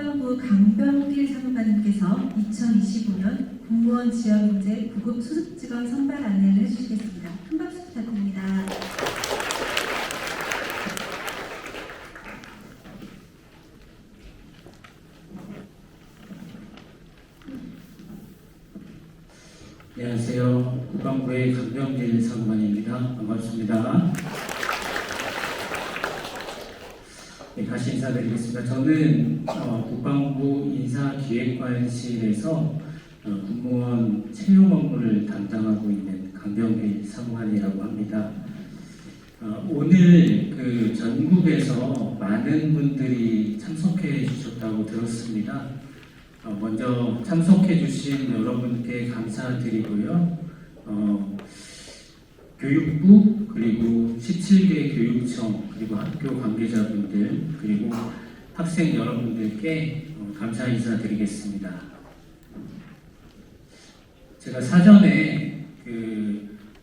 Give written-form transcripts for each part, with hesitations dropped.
국방부 강병길 사무관님께서 2025년 공무원 지역인재 9급 수습직원 선발 안내를 해주시겠습니다. 큰 박수 부탁드립니다. 안녕하세요. 국방부의 강병길 사무관입니다. 반갑습니다. 네, 다시 인사드리겠습니다. 저는 국방부 인사기획관실에서 공무원 채용 업무를 담당하고 있는 강병길 사무관이라고 합니다. 오늘 전국에서 많은 분들이 참석해 주셨다고 들었습니다. 먼저 참석해 주신 여러분께 감사드리고요. 교육부 그리고 17개 교육청 그리고 학교 관계자분들 그리고 학생 여러분들께 감사 인사드리겠습니다. 제가 사전에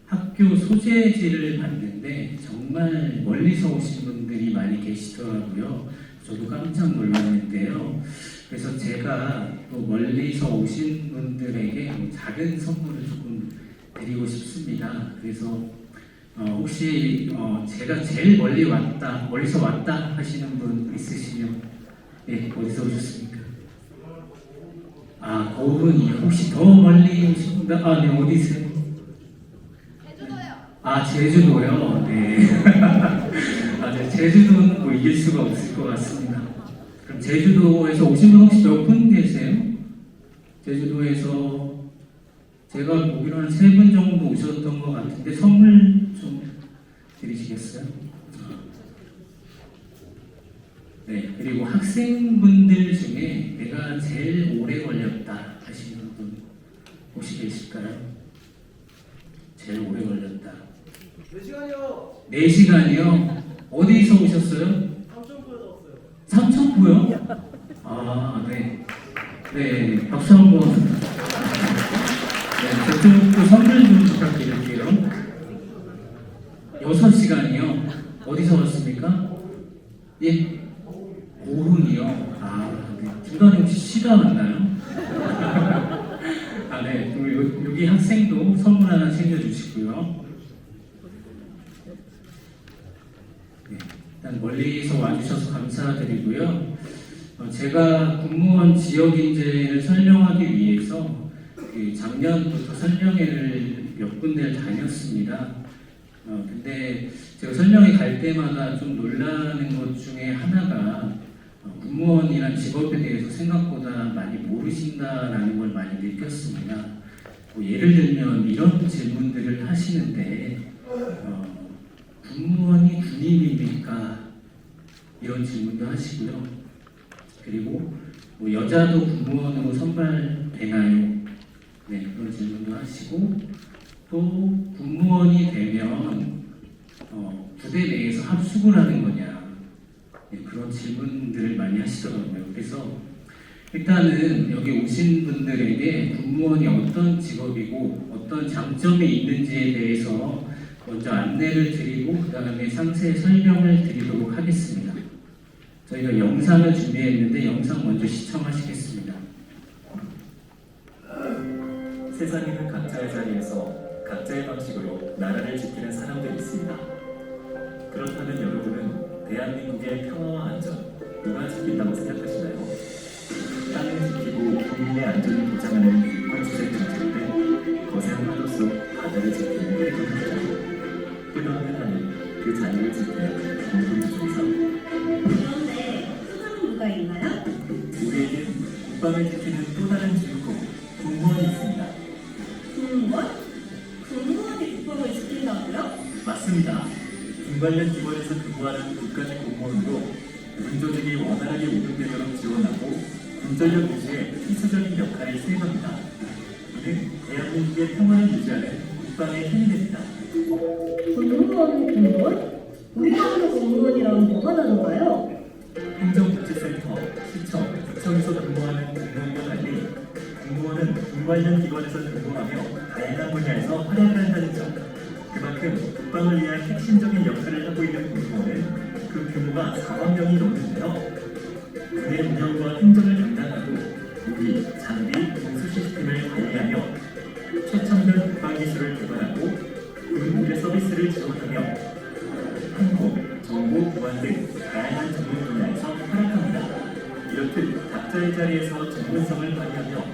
학교 소재지를 봤는데 정말 멀리서 오신 분들이 많이 계시더라고요. 저도 깜짝 놀랐는데요. 그래서 제가 또 멀리서 오신 분들에게 작은 선물을 조금 드리고 싶습니다. 그래서 혹시 제가 제일 멀리서 왔다 하시는 분 있으시면 네, 어디서 오셨습니까? 거분이 혹시 더 멀리 오신 분? 네, 어디세요? 제주도요. 제주도요? 네. 네, 제주도는 뭐 이길 수가 없을 것 같습니다. 그럼 제주도에서 오신 분 혹시 몇 분 계세요? 제주도에서 제가 보기로 한 3분 정도 오셨던 것 같은데 선물 좀 드리시겠어요? 네, 그리고 학생분들 중에 내가 제일 오래 걸렸다 하시는 분 혹시 계실까요? 제일 오래 걸렸다. 4시간이요. 4시간이요? 어디서 오셨어요? 삼천포에서 왔어요. 삼천포요? 네. 네, 박수 한번. 네, 저쪽도 선물 좀 부탁드릴게요. 6시간이요? 어디서 왔습니까? 예? 고흥이요? 네. 중간에 혹시 쉬다 왔나요? 네. 그리고 여기 학생도 선물 하나 챙겨주시고요. 네. 일단 멀리서 와주셔서 감사드리고요. 제가 공무원 지역인재를 설명하기 위해서 작년부터 설명회를 몇 군데를 다녔습니다. 근데 제가 설명회 갈 때마다 좀 놀라는 것 중에 하나가 공무원이란 직업에 대해서 생각보다 많이 모르신다라는 걸 많이 느꼈습니다. 예를 들면 이런 질문들을 하시는데 공무원이 군인입니까? 이런 질문도 하시고요. 그리고 여자도 공무원으로 선발되나요? 네, 그런 질문도 하시고 또 공무원이 되면 부대 내에서 합숙을 하는 거냐? 네, 그런 질문들을 많이 하시더라고요. 그래서 일단은 여기 오신 분들에게 공무원이 어떤 직업이고 어떤 장점이 있는지에 대해서 먼저 안내를 드리고 그 다음에 상세 설명을 드리도록 하겠습니다. 저희가 영상을 준비했는데 영상 먼저 시청하시겠습니다. 세상에 있는 각자의 자리에서 각자의 방식으로 나라를 지키는 사람들이 있습니다. 그렇다면 여러분은 대한민국의 평화와 안전 누가 지킨다고 생각하시나요? 땅을 지키고 국민의 안전을 보장하는 육군수색 정책때 거센 파도 속 바다를 지키는 해군부장 끝없는 하늘 그 자리를 지키는 공군중성. 그런데 수상은 누가 있나요? 우리에겐 국방을 지키는 또 다른 주인공 공무원이 있습니다. 공무원? 공무원이 국방을 지킨다고요? 맞습니다. 군 관련 기관에서 근무하는 국가직 공무원으로 군 조직이 원활하게 운영되도록 지원하고 군전력 유지에 필수적인 역할을 수행합니다. 이는 대한민국의 평화를 유지하는 국방의 힘이 됩니다. 공무원? 우리나라 공무원이랑 뭐가 다른가요? 행정복지센터, 시청, 구청에서 근무하는 공무원과 달리 공무원은 군 관련 기관에서 근무하며 다양한 분야에서 활약을 한다는 점. 그만큼 국방을 위한 핵심적인 역할을 하고 있는 공무원은 그 규모가 4만 명이 넘는데요. 군의 운영과 행정을 담당하고 무기, 장비, 군수 시스템을 관리하며 최첨단 국방 기술을 개발하고 군 의료 서비스를 지원하며 항공, 정보, 보안 등 다양한 전문 분야에서 활약합니다. 이렇듯 각자의 자리에서 전문성을 발휘하며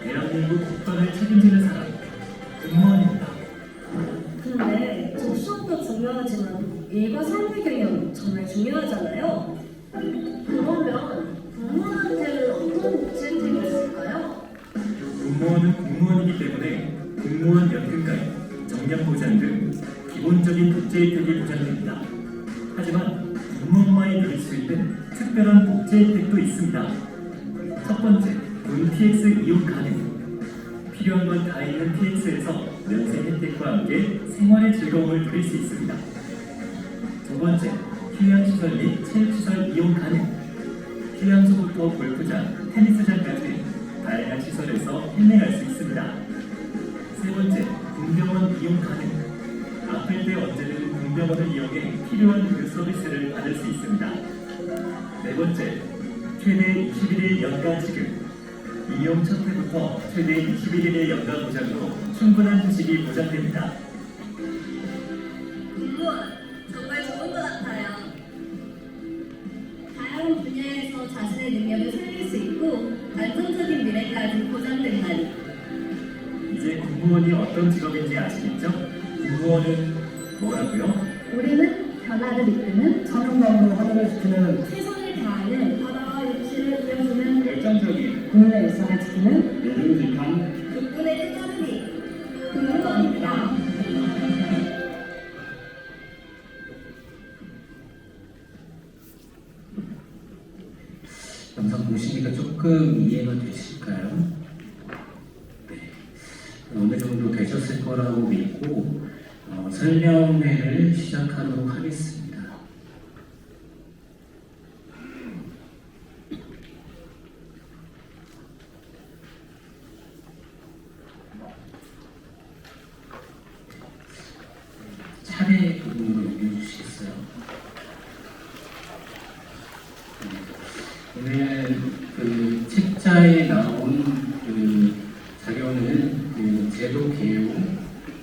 대한민국 국방을 책임지는 사람, 군무원입니다. 근데 접수도 중요하지만 일과 삶의 균형 정말 중요하잖아요. 그러면 부모한테는 어떤 복지 혜택이 있을까요? 군무원은 공무원이기 때문에 공무원 연금가입, 정년보장 등 기본적인 복지 혜택이 보장됩니다. 하지만 군무원만이 누릴 수 있는 특별한 복지 혜택도 있습니다. 첫 번째, 군 PX 이용 가능. 필요한 건 다 있는 PX에서 면세 혜택과 함께 생활의 즐거움을 누릴 수 있습니다. 두 번째, 휴양시설 및 체육시설 이용 가능. 휴양소부터 골프장, 테니스장까지 다양한 시설에서 힐링할 수 있습니다. 세 번째, 군병원 이용 가능. 아플 때 언제든 군병원을 이용해 필요한 의료 서비스를 받을 수 있습니다. 네 번째, 최대 21일 연가 지급. 이용 첫 해부터 최대 21일의 연가 보장으로 충분한 휴식이 보장됩니다. 공무원 정말 좋은 것 같아요. 다양한 분야에서 자신의 능력을 살릴 수 있고 안정적인 미래까지 보장된다니. 이제 공무원이 어떤 직업인지 아시겠죠? 공무원은 뭐라고요? 우리는 변화를 이끄는 사명감으로 하늘을 지키는 최선을 다하는 바다와 육지를 이어주는 열정적인 국민의 일상을 지키는 믿음직한 국군의 뜻따르기 공무원입니다. 영상 보시니까 조금 이해가 되실까요? 네. 어느 정도 되셨을 거라고 믿고 설명회를 시작하도록 하겠습니다. 차례 부분으로 옮겨주시겠어요? 오늘 그 책자에 나온 그 자료는 그 제도 개요,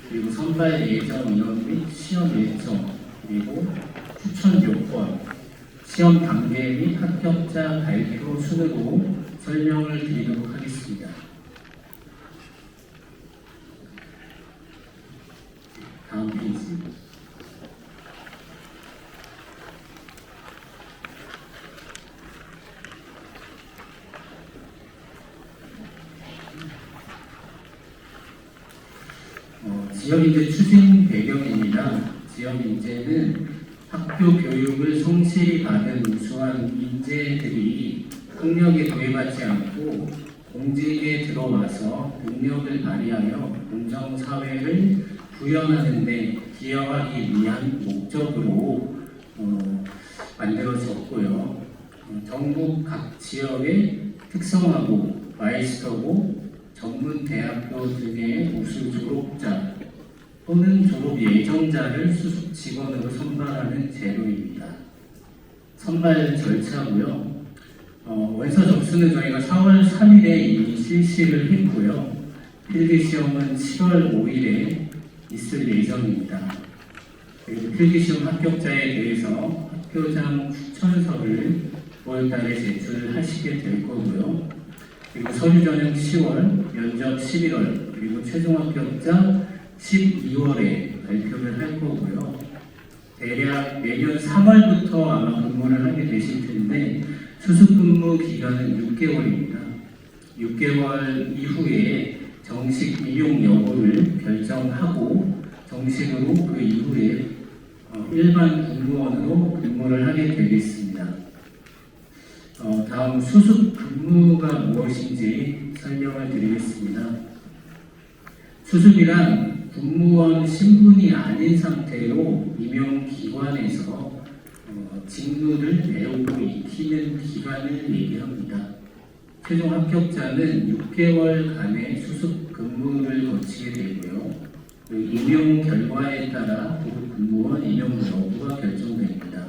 그리고 선발 예정 인원 및 시험 일정, 그리고 추천 요건, 시험 단계 및 합격자 발표 순으로 설명을 드리도록 하겠습니다. 다음 페이지. 지역인재 추진 배경입니다. 지역인재는 학교 교육을 성실히 받은 우수한 인재들이 학력에 구애받지 않고 공직에 들어와서 능력을 발휘하여 공정사회를 구현하는 데 기여하기 위한 목적으로 만들어졌고요. 전국 각 지역의 특성화고 마이스터고 전문 대학교 등의 우수 졸업자 또는 졸업 예정자를 수습 직원으로 선발하는 제도입니다. 선발 절차고요. 원서 접수는 저희가 4월 3일에 이미 실시를 했고요. 필기 시험은 7월 5일에 있을 예정입니다. 그리고 필기 시험 합격자에 대해서 학교장 추천서를 9월달에 제출하시게 될 거고요. 그리고 서류 전형 10월, 면접 11월, 그리고 최종 합격자 12월에 발표를 할 거고요. 대략 내년 3월부터 아마 근무를 하게 되실 텐데 수습 근무 기간은 6개월입니다. 6개월 이후에 정식 임용 여부를 결정하고 정식으로 그 이후에 일반 공무원으로 근무를 하게 되겠습니다. 다음 수습 근무가 무엇인지 설명을 드리겠습니다. 수습이란 공무원 신분이 아닌 상태로 임용기관에서 직무를 배우고 익히는 기간을 얘기합니다. 최종 합격자는 6개월간의 수습 근무를 거치게 되고요. 그 임용 결과에 따라 고급 공무원 임용 여부가 결정됩니다.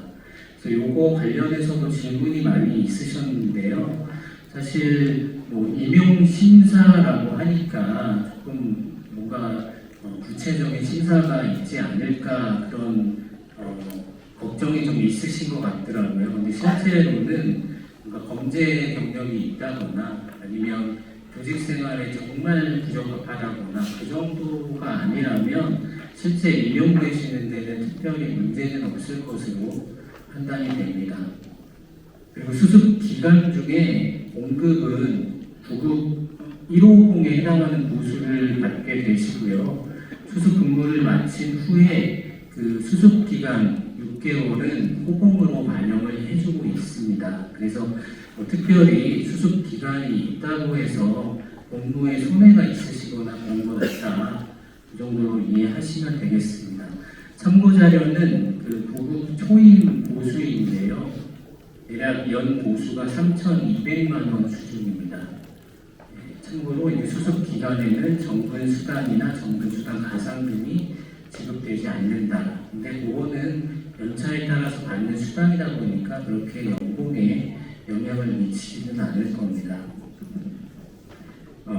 그래서 요거 관련해서도 질문이 많이 있으셨는데요. 사실 뭐 임용 심사라고 하니까 조금 뭔가 구체적인 심사가 있지 않을까 그런 걱정이 좀 있으신 것 같더라고요. 근데 실제로는 뭔가 범죄 경력이 있다거나 아니면 조직 생활에 정말 부적합하다거나 그 정도가 아니라면 실제 임용되시는 데는 특별히 문제는 없을 것으로 판단이 됩니다. 그리고 수습 기간 중에 공급은 구급 150에 해당하는 보수를 받게 되시고요. 수습 근무를 마친 후에 그 수습 기간 6개월은 호봉으로 반영을 해주고 있습니다. 그래서 특별히 수습 기간이 있다고 해서 공무에 손해가 있으시거나 그런 건 없다. 그 정도로 이해하시면 되겠습니다. 참고 자료는 그 구급 초임 보수인데요. 대략 연 보수가 3,200만 원 수준입니다. 참고로 이제 수습 기간에는 정근 수당이나 정근 수당 가상금이 지급되지 않는다. 근데 그거는 연차에 따라서 받는 수당이다 보니까 그렇게 연봉에 영향을 미치지는 않을 겁니다.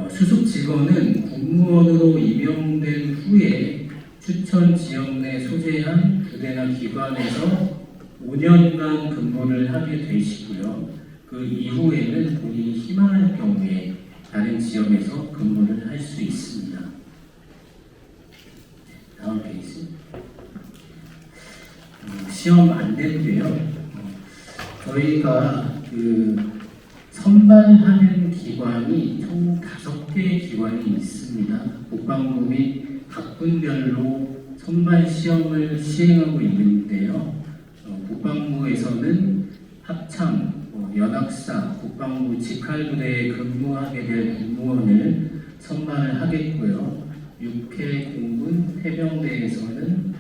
수습 직원은 공무원으로 임용된 후에 추천 지역 내 소재한 부대나 기관에서 5년간 근무를 하게 되시고요. 그 이후에는 본인이 희망할 경우에 다른 지역에서 근무를 할 수 있습니다. 다음 페이지. 시험 안내인데요. 저희가 그 선발하는 기관이 총 5개의 기관이 있습니다. 국방부 및 각군별로 선발 시험을 시행하고 있는데요. 국방부에서는 합참, 연합사, 국방부 직할부대에 근무하게 될 공무원을 선발을 하겠고요. 육해 공군 해병대에서는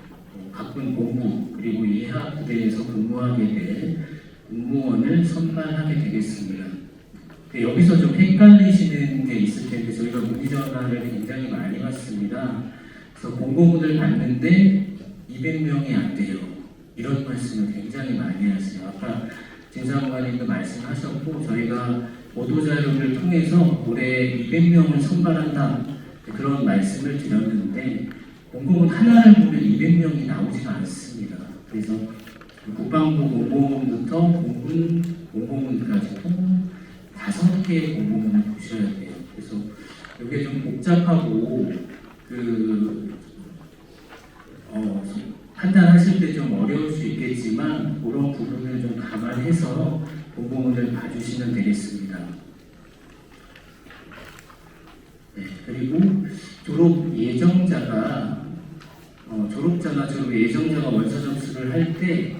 각군 본부 그리고 예하 부대에서 근무하게 될 공무원을 선발하게 되겠습니다. 여기서 좀 헷갈리시는 게 있을 텐데 저희가 문의 전화를 굉장히 많이 받습니다. 그래서 공고문을 받는데 200명이 안 돼요. 이런 말씀을 굉장히 많이 하세요. 아까 진사관님도 말씀하셨고 저희가 보도자료를 통해서 올해 200명을 선발한다 그런 말씀을 드렸는데 공고문 하나를 보면 200명이 나오지가 않습니다. 그래서 국방부 공고문부터 공군 공고문까지 총 5개의 공고문을 보셔야 돼요. 그래서 이게 좀 복잡하고 판단하실 때 좀 어려울 수 있겠지만 그런 부분을 좀 감안해서 공고문을 봐주시면 되겠습니다. 네, 그리고 졸업 예정자가 졸업자나 졸업 예정자가 원서 접수를 할 때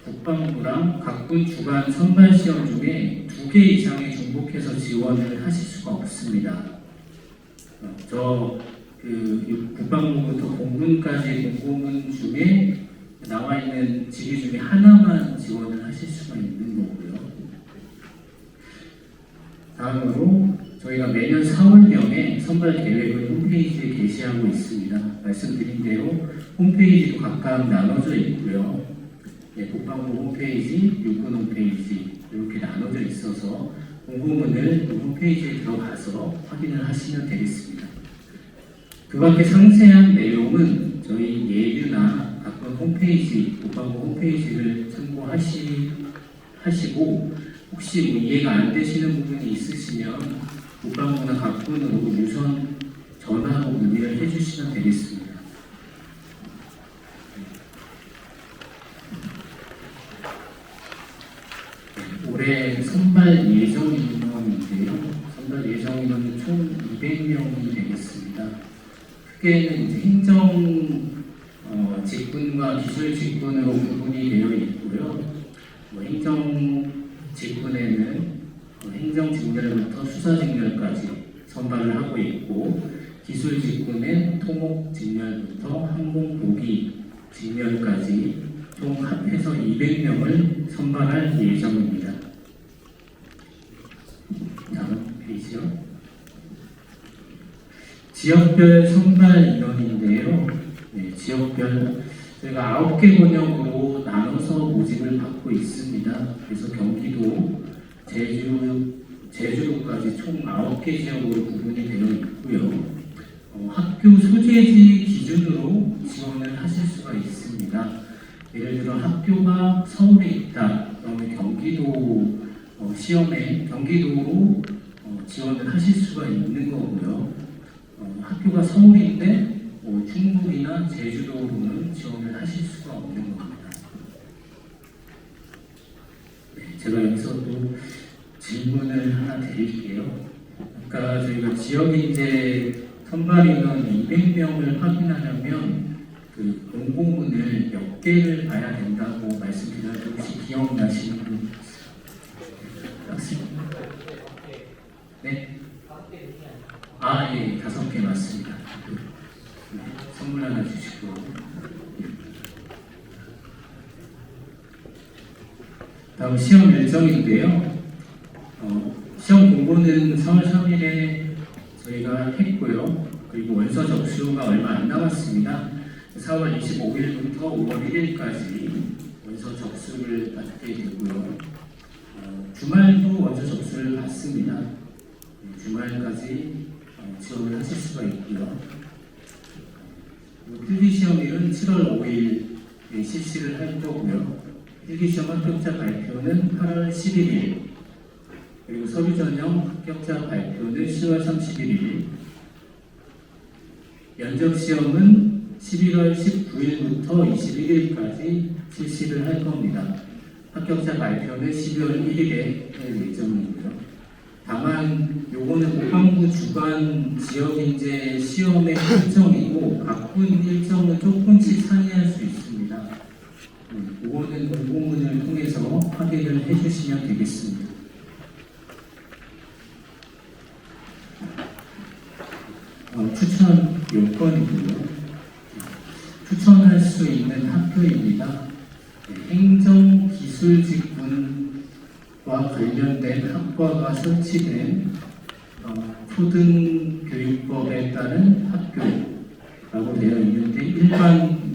국방부랑 각군 주간 선발 시험 중에 2개 이상의 중복해서 지원을 하실 수가 없습니다. 국방부부터 공군까지 공고문 중에 나와 있는 직위 중에 하나만 지원을 하실 수가 있는 거고요. 다음으로 저희가 매년 4월경에 선발 계획을 홈페이지에 게시하고 있습니다. 말씀드린 대로 홈페이지도 각각 나눠져 있고요. 국방부 홈페이지, 육군 홈페이지 이렇게 나눠져 있어서 공고문을 홈페이지에 들어가서 확인을 하시면 되겠습니다. 그 밖에 상세한 내용은 저희 예유나 각군 홈페이지, 국방부 홈페이지를 참고하시고 혹시 이해가 안 되시는 부분이 있으시면 국방부나 각군으로 유선 전화로 문의를 해주시면 되겠습니다. 올해 선발 예정 인원인데요. 선발 예정 인원은 총 200명이 되겠습니다. 크게는 이제 행정 직군과 기술 직군으로 구분이 되어 있고요. 행정 직군에는 행정 직렬부터 수사 직렬까지 선발을 하고 있고 기술 직군은 토목 직렬부터 항공 보기 직렬까지 총 합해서 200명을 선발할 예정입니다. 다음 페이지요. 지역별 선발 인원인데요. 지역별 저희가 9개 번역으로 나눠서 써서 모집을 받고 있습니다. 그래서 경기도, 제주도까지 총 9개 지역으로 구분이 되어 있고요. 학교 소재지 기준으로 지원을 하실 수가 있습니다. 예를 들어 학교가 서울에 있다. 그러면 경기도 시험에 경기도로 지원을 하실 수가 있는 거고요. 학교가 서울인데 충북이나 제주도로는 지원을 하실 수가 없는 겁니다. 네, 제가 여기서 또 질문을 하나 드릴게요. 아까 저희가 지역인재 선발 인원 200명을 확인하려면 그 공고문을 몇 개를 봐야 된다고 말씀드렸는데 혹시 기억나시는 분 있습니까? 네? 아, 예, 5개 맞습니다. 네, 선물 하나 주시고. 다음 시험 일정인데요. 시험 공고는 4월 3일에 저희가 했고요. 그리고 원서 접수가 얼마 안 남았습니다. 4월 25일부터 5월 1일까지 원서 접수를 받게 되고요. 주말도 원서 접수를 받습니다. 주말까지 지원을 하실 수가 있고요. 필기시험일은 7월 5일에 실시를 할 거고요. 필기시험 합격자 발표는 8월 11일, 그리고 서류전형 합격자 발표는 10월 31일, 면접시험은 11월 19일부터 21일까지 실시를 할 겁니다. 합격자 발표는 12월 1일에 할 예정이고요. 다만 요거는 모방부 주간 지역인재 시험의 일정이고 바꾼 일정은 조금씩 상이할 수 있습니다. 요거는 공고문을 통해서 확인을 해주시면 되겠습니다. 추천 요건이고요. 추천할 수 있는 학교입니다. 행정기술직군과 관련된 학과가 설치된 초등교육법에 따른 학교라고 되어 있는데 일반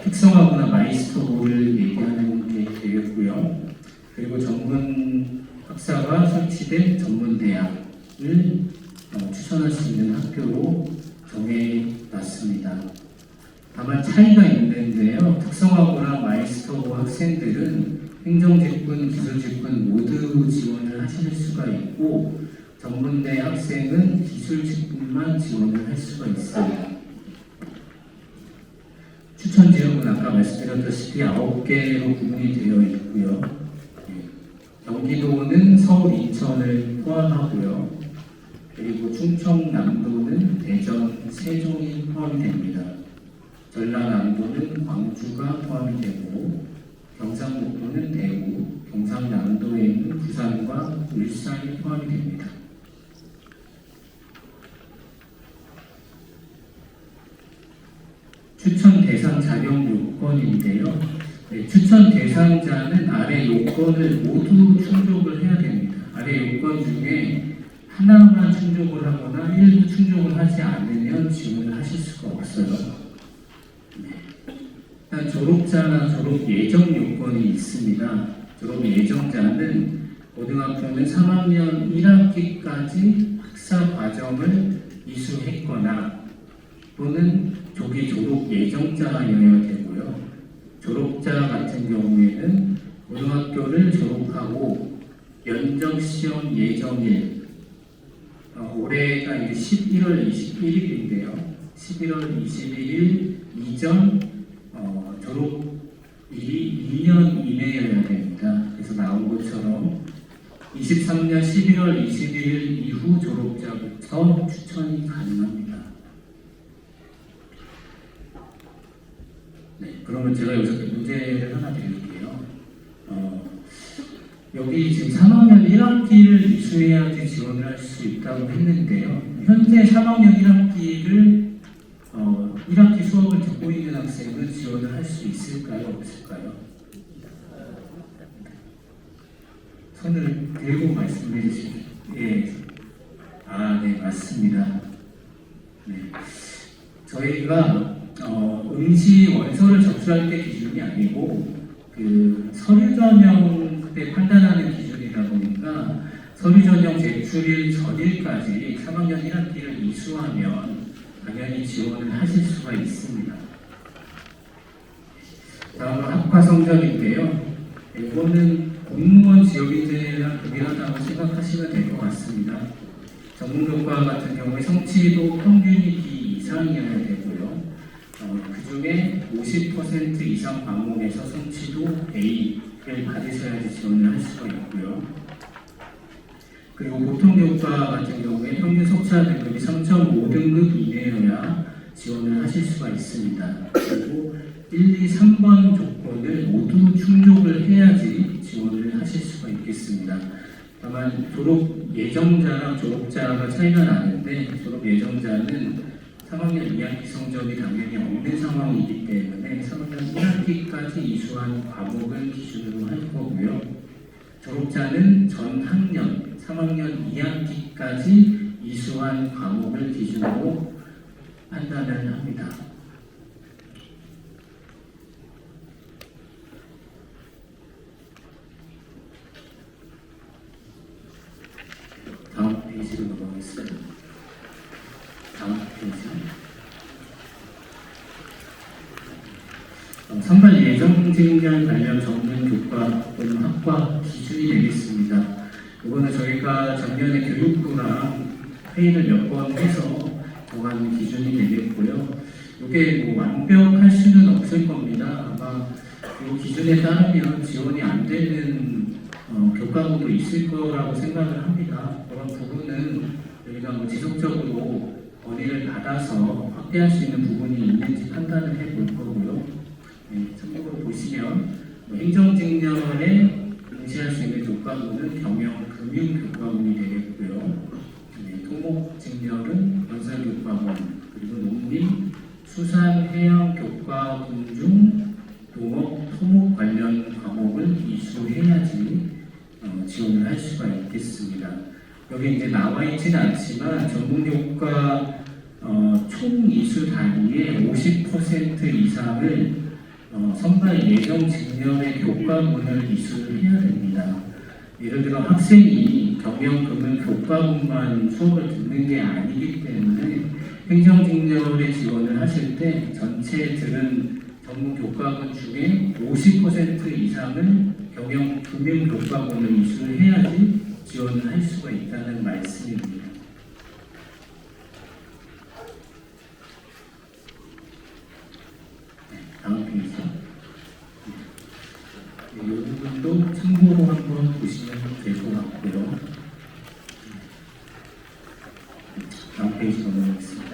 특성화고나 마이스터고를 얘기하는 게 되겠고요. 그리고 전문 학사가 설치된 전문대학을 추천할 수 있는 학교로 정해놨습니다. 다만 차이가 있는데요. 특성화고나 마이스터고 학생들은 행정직군, 기술직군 모두 지원을 하실 수가 있고 전문대 학생은 기술직군만 지원을 할 수가 있습니다. 추천 지역은 아까 말씀드렸다시피 9개로 구분이 되어 있고요. 경기도는 서울, 인천을 포함하고요. 그리고 충청남도는 대전, 세종이 포함이 됩니다. 전라남도는 광주가 포함이 되고 경상북도는 대구, 경상남도에 있는 부산과 울산이 포함이 됩니다. 추천 대상 자격 요건인데요. 추천 대상자는 아래 요건을 모두 충족을 해야 됩니다. 아래 요건 중에 하나만 충족을 하거나 일부 충족을 하지 않으면 지원을 하실 수가 없어요. 일단 졸업자나 졸업 예정 요건이 있습니다. 졸업 예정자는 고등학교는 3학년 1학기까지 학사 과정을 이수했거나 또는 조기 졸업 예정자여야 되고요. 졸업자 같은 경우에는 고등학교를 졸업하고 면접 시험 예정일 올해가 이제 11월 21일인데요. 11월 21일 이전 졸업일이 2년 이내여야 됩니다. 그래서 나온 것처럼 23년 11월 21일 이후 졸업자부터 추천이 가능합니다. 네, 그러면 제가 여기서 문제를 하나 드릴게요. 여기 지금 3학년 1학기를 이수해야지 지원을 할 수 있다고 했는데요. 현재 3학년 1학기를 1학기 수업을 듣고 있는 학생은 지원을 할 수 있을까요? 없을까요? 손을 들고 말씀해 주시죠. 예. 네, 맞습니다. 네. 저희가 응시 원서를 접수할 때 기준이 아니고 그 서류 전형 때 판단하는 기준이다 보니까 서류 전형 제출일 전일까지 3학년 1학기를 이수하면 당연히 지원을 하실 수가 있습니다. 다음은 학과 성적인데요. 이거는 공무원 지역인재랑 동일하다고 생각하시면 될 것 같습니다. 전문교과 같은 경우에 성취도 평균이 B 이상이어야 되고요. 그 중에 50% 이상 과목에서 성취도 A를 받으셔야지 지원을 할 수가 있고요. 그리고 보통교과 같은 경우에 평균 석차 등급이 3.5등급 이내여야 지원을 하실 수가 있습니다. 그리고 1, 2, 3번 조건을 모두 충족을 해야지 지원을 하실 수가 있겠습니다. 다만 졸업 예정자랑 졸업자가 차이가 나는데 졸업 예정자는 3학년 2학기 성적이 당연히 없는 상황이기 때문에 3학년 1학기까지 이수한 과목을 기준으로 할 거고요. 졸업자는 전 학년 3학년 2학기까지 이수한 과목을 기준으로 판단을 합니다. 다음 페이지로 넘어가겠습니다. 다음 페이지. 선발 예정 증명 관련 전문 교과 또는 학과 기준이 되겠습니다. 이거는 저희가 작년에 교육부랑 회의를 몇 번 해서 정한 기준이 되겠고요. 이게 뭐 완벽할 수는 없을 겁니다. 아마 이 기준에 따르면 지원이 안 되는 교과목도 있을 거라고 생각을 합니다. 그런 부분은 저희가 뭐 지속적으로 건의를 받아서 확대할 수 있는 부분이 있는지 판단을 해볼 거고요. 네, 참고로 보시면 행정직렬에 응시할 수 있는 교과목은 경영, 금융 교과목이 되겠고요. 네, 토목직렬은 건설 교과목, 그리고 농림, 수산, 해양 교과목 중 농업, 토목 관련 과목을 이수해야지 지원을 할 수가 있겠습니다. 여기 이제 나와 있지는 않지만 전문교과 총 이수 단위의 50% 이상을 선발 예정 직렬의 교과문을 이수를 해야 됩니다. 예를 들어 학생이 경영, 금융 교과문만 수업을 듣는 게 아니기 때문에 행정직렬에 지원을 하실 때 전체 들은 전문 교과문 중에 50% 이상을 경영, 금융 교과문을 이수를 해야지 지원을 할 수가 있다는 말씀입니다. 네, 다음 페이지. 이 부분도 참고로 한번 보시면 될 것 같고요. 다음 페이지 넘어가겠습니다.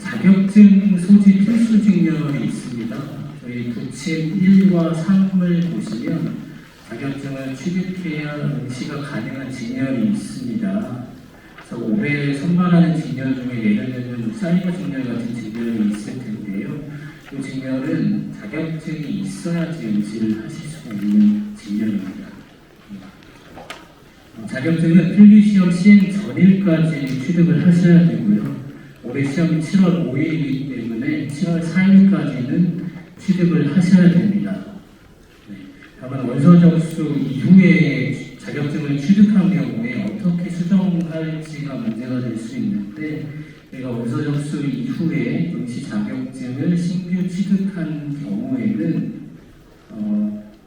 자격증 소지 필수 직렬이 있습니다. 저희 부침 1과 3을 보시면 자격증을 취득해야 응시가 가능한 직렬이 있습니다. 그래서 올해 선발하는 직렬 중에 예를 들면 사이버 직렬 같은 직렬이 있을 텐데요. 이 직렬은 자격증이 있어야지 응시를 하실 수가 있는 직렬입니다. 자격증은 필기시험 시행 전일까지 취득을 하셔야 되고요. 올해 시험이 7월 5일이기 때문에 7월 4일까지는 취득을 하셔야 됩니다. 네. 다만 원서 접수 이후에 자격증을 취득한 경우에 어떻게 수정할지가 문제가 될 수 있는데 저희가 원서 접수 이후에 응시 자격증을 신규 취득한 경우에는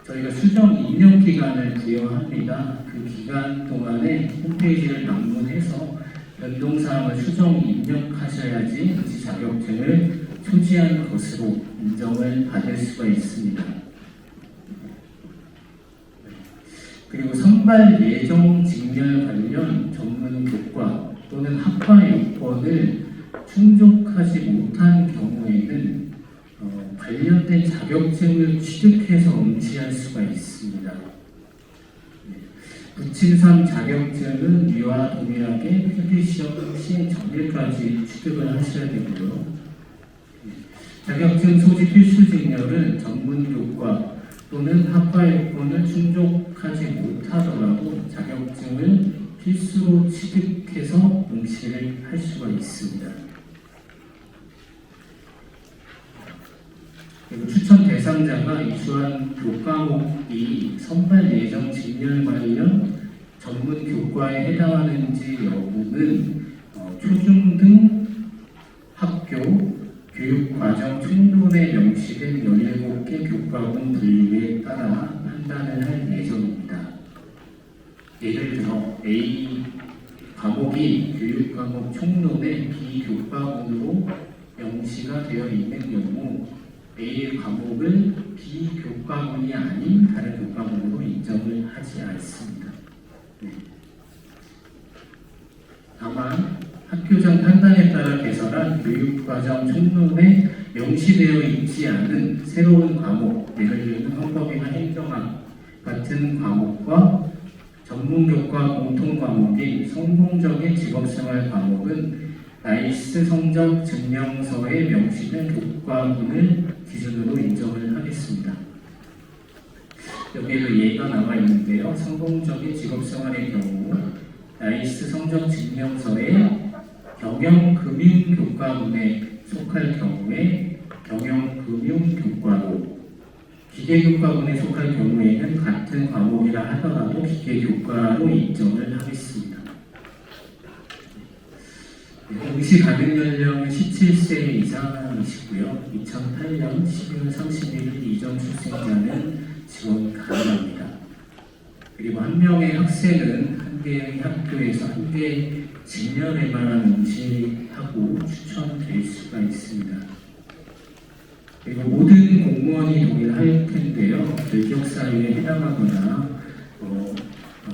저희가 수정 입력 기간을 부여합니다. 그 기간 동안에 홈페이지를 방문해서 변동사항을 수정 입력하셔야지 응시 자격증을 소지한 것으로 인정을 받을 수가 있습니다. 그리고 선발 예정 직렬 관련 전문 교과 또는 학과 요건을 충족하지 못한 경우에는 관련된 자격증을 취득해서 응시할 수가 있습니다. 부침 3 자격증은 위와 동일하게 필기시험 시행 전일까지 취득을 하셔야 되고요. 자격증 소지 필수 직렬은 전문 교과 또는 학과 요건을 충족하지 못하더라도 자격증을 필수로 취득해서 응시를 할 수가 있습니다. 그리고 추천 대상자가 이수한 교과목이 선발 예정 직렬 관련 전문 교과에 해당하는지 여부는 초중등 학교 교육과정 총론에 명시된 17개 교과군 분류에 따라 판단을 할 예정입니다. 예를 들어 A 과목이 교육과목 총론에 비교과군으로 명시가 되어 있는 경우 A 과목을 비교과군이 아닌 다른 교과목으로 인정을 하지 않습니다. 네. 다만 학교장 판단에 따라 개설한 교육과정 총론에 명시되어 있지 않은 새로운 과목, 예를 들면 헌법이나 행정학 같은 과목과 전문교과 공통과목인 성공적인 직업생활 과목은 나이스 성적 증명서에 명시된 교과군을 기준으로 인정을 하겠습니다. 여기에도 예가 나와 있는데요. 성공적인 직업생활의 경우 나이스 성적 증명서에 경영금융교과군에 속할 경우에 경영금융교과로, 기계교과군에 속할 경우에는 같은 과목이라 하더라도 기계교과로 인정을 하겠습니다. 응시 가능 연령은 17세 이상이시고요. 2008년 12월 31일 이전 출생자는 지원 가능합니다. 그리고 한 명의 학생은 한 개의 학교에서 한 개의 직렬에만 응시하고 추천될 수가 있습니다. 그리고 모든 공무원이 동일할 텐데요. 결격사유에 해당하거나